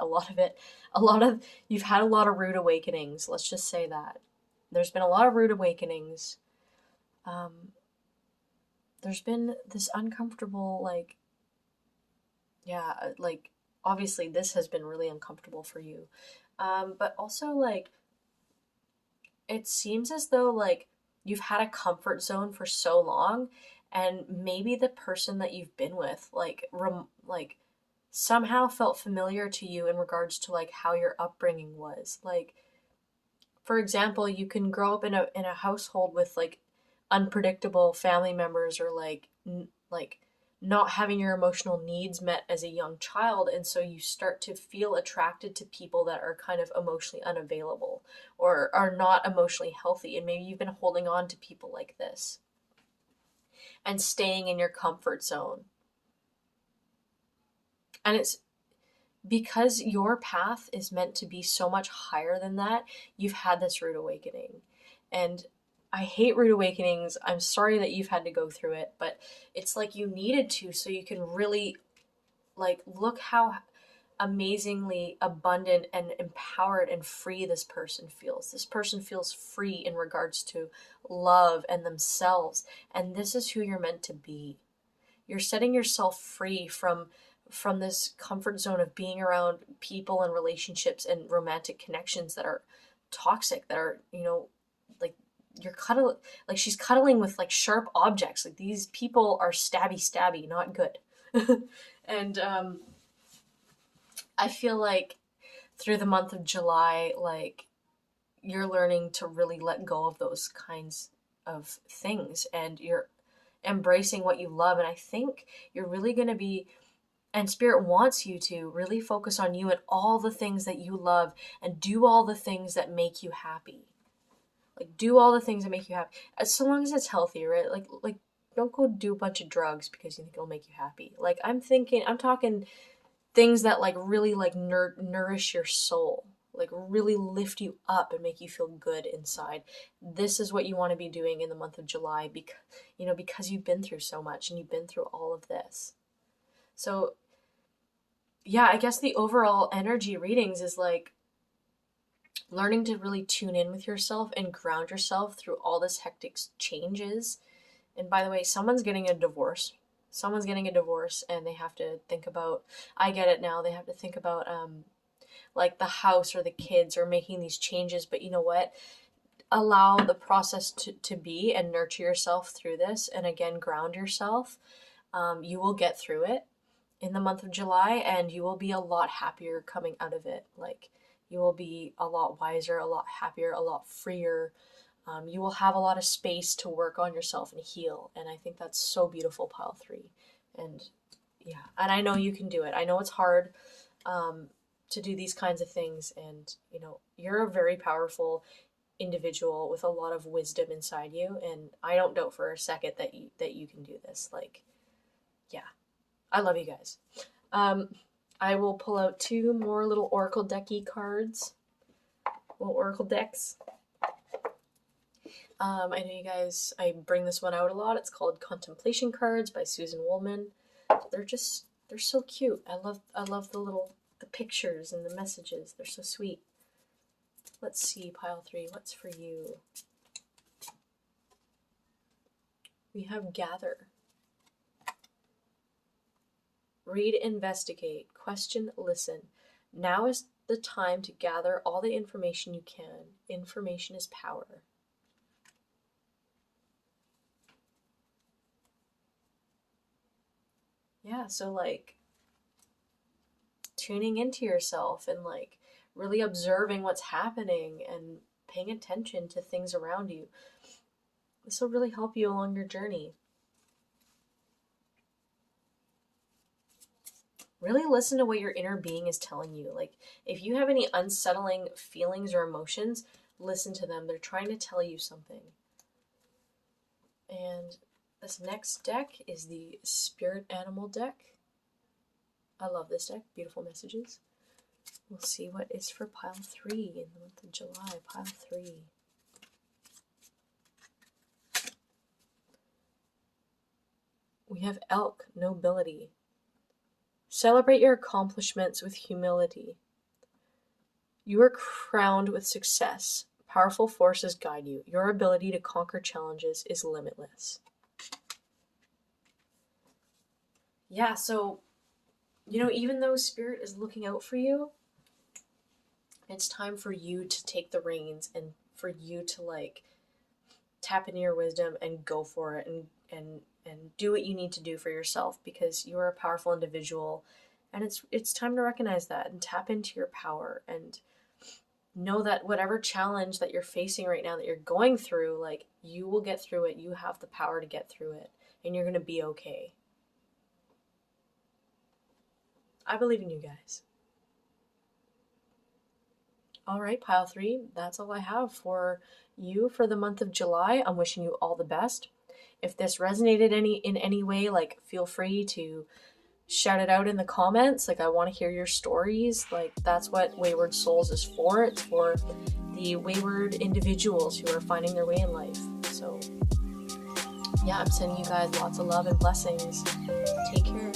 you've had a lot of rude awakenings. Let's just say that. There's been a lot of rude awakenings. There's been this uncomfortable, like, yeah, like, obviously this has been really uncomfortable for you. But also, like, it seems as though, like, you've had a comfort zone for so long, and maybe the person that you've been with, like, somehow felt familiar to you in regards to, like, how your upbringing was. Like, for example, you can grow up in a household with, like, unpredictable family members or, like, like, not having your emotional needs met as a young child, and so you start to feel attracted to people that are kind of emotionally unavailable or are not emotionally healthy, and maybe you've been holding on to people like this and staying in your comfort zone. And it's because your path is meant to be so much higher than that. You've had this rude awakening, and I hate rude awakenings. I'm sorry that you've had to go through it, but it's like you needed to so you can really, like, look how amazingly abundant and empowered and free this person feels. This person feels free in regards to love and themselves, and this is who you're meant to be. You're setting yourself free from this comfort zone of being around people and relationships and romantic connections that are toxic, that are, you know, like, she's cuddling with like sharp objects. Like, these people are stabby, not good. And I feel like through the month of July, like, you're learning to really let go of those kinds of things, and you're embracing what you love. And I think you're really going to be, and Spirit wants you to really focus on you and all the things that you love and do all the things that make you happy. Like, do all the things that make you happy. As so long as it's healthy, right? Like don't go do a bunch of drugs because you think it'll make you happy. Like, I'm talking things that, like, really, like, nourish your soul. Like, really lift you up and make you feel good inside. This is what you want to be doing in the month of July, because you've been through so much and you've been through all of this. So, yeah, I guess the overall energy readings is like learning to really tune in with yourself and ground yourself through all this hectic changes. And by the way, someone's getting a divorce. Someone's getting a divorce and they have to think about, I get it now, they have to think about like the house or the kids or making these changes. But you know what? Allow the process to be and nurture yourself through this. And again, ground yourself. You will get through it in the month of July, and you will be a lot happier coming out of it. Like, you will be a lot wiser, a lot happier, a lot freer. You will have a lot of space to work on yourself and heal. And I think that's so beautiful, pile 3. And yeah, and I know you can do it. I know it's hard to do these kinds of things. And, you know, you're a very powerful individual with a lot of wisdom inside you. And I don't doubt for a second that you can do this. Like, yeah. I love you guys. I will pull out 2 more little Oracle decky cards. Little Oracle decks. I know you guys, I bring this one out a lot. It's called Contemplation Cards by Susan Woolman. They're so cute. I love the pictures and the messages. They're so sweet. Let's see, pile 3, what's for you? We have Gather. Read, investigate, question, listen. Now is the time to gather all the information you can. Information is power. Yeah, so like tuning into yourself and like really observing what's happening and paying attention to things around you. This will really help you along your journey. Really listen to what your inner being is telling you. Like, if you have any unsettling feelings or emotions, listen to them. They're trying to tell you something. And this next deck is the Spirit Animal deck. I love this deck. Beautiful messages. We'll see what is for pile 3 in the month of July. Pile 3. We have Elk, Nobility. Celebrate your accomplishments with humility. You are crowned with success. Powerful forces guide you. Your ability to conquer challenges is limitless. Yeah, so, you know, even though Spirit is looking out for you, it's time for you to take the reins and for you to like tap into your wisdom and go for it and do what you need to do for yourself, because you are a powerful individual, and it's time to recognize that and tap into your power and know that whatever challenge that you're facing right now, that you're going through, like, you will get through it. You have the power to get through it, and you're going to be okay. I believe in you guys. All right, pile 3, that's all I have for you for the month of July. I'm wishing you all the best. If this resonated in any way, like, feel free to shout it out in the comments. Like, I want to hear your stories. Like, that's what Wayward Souls is for. It's for the wayward individuals who are finding their way in life. So yeah, I'm sending you guys lots of love and blessings. Take care.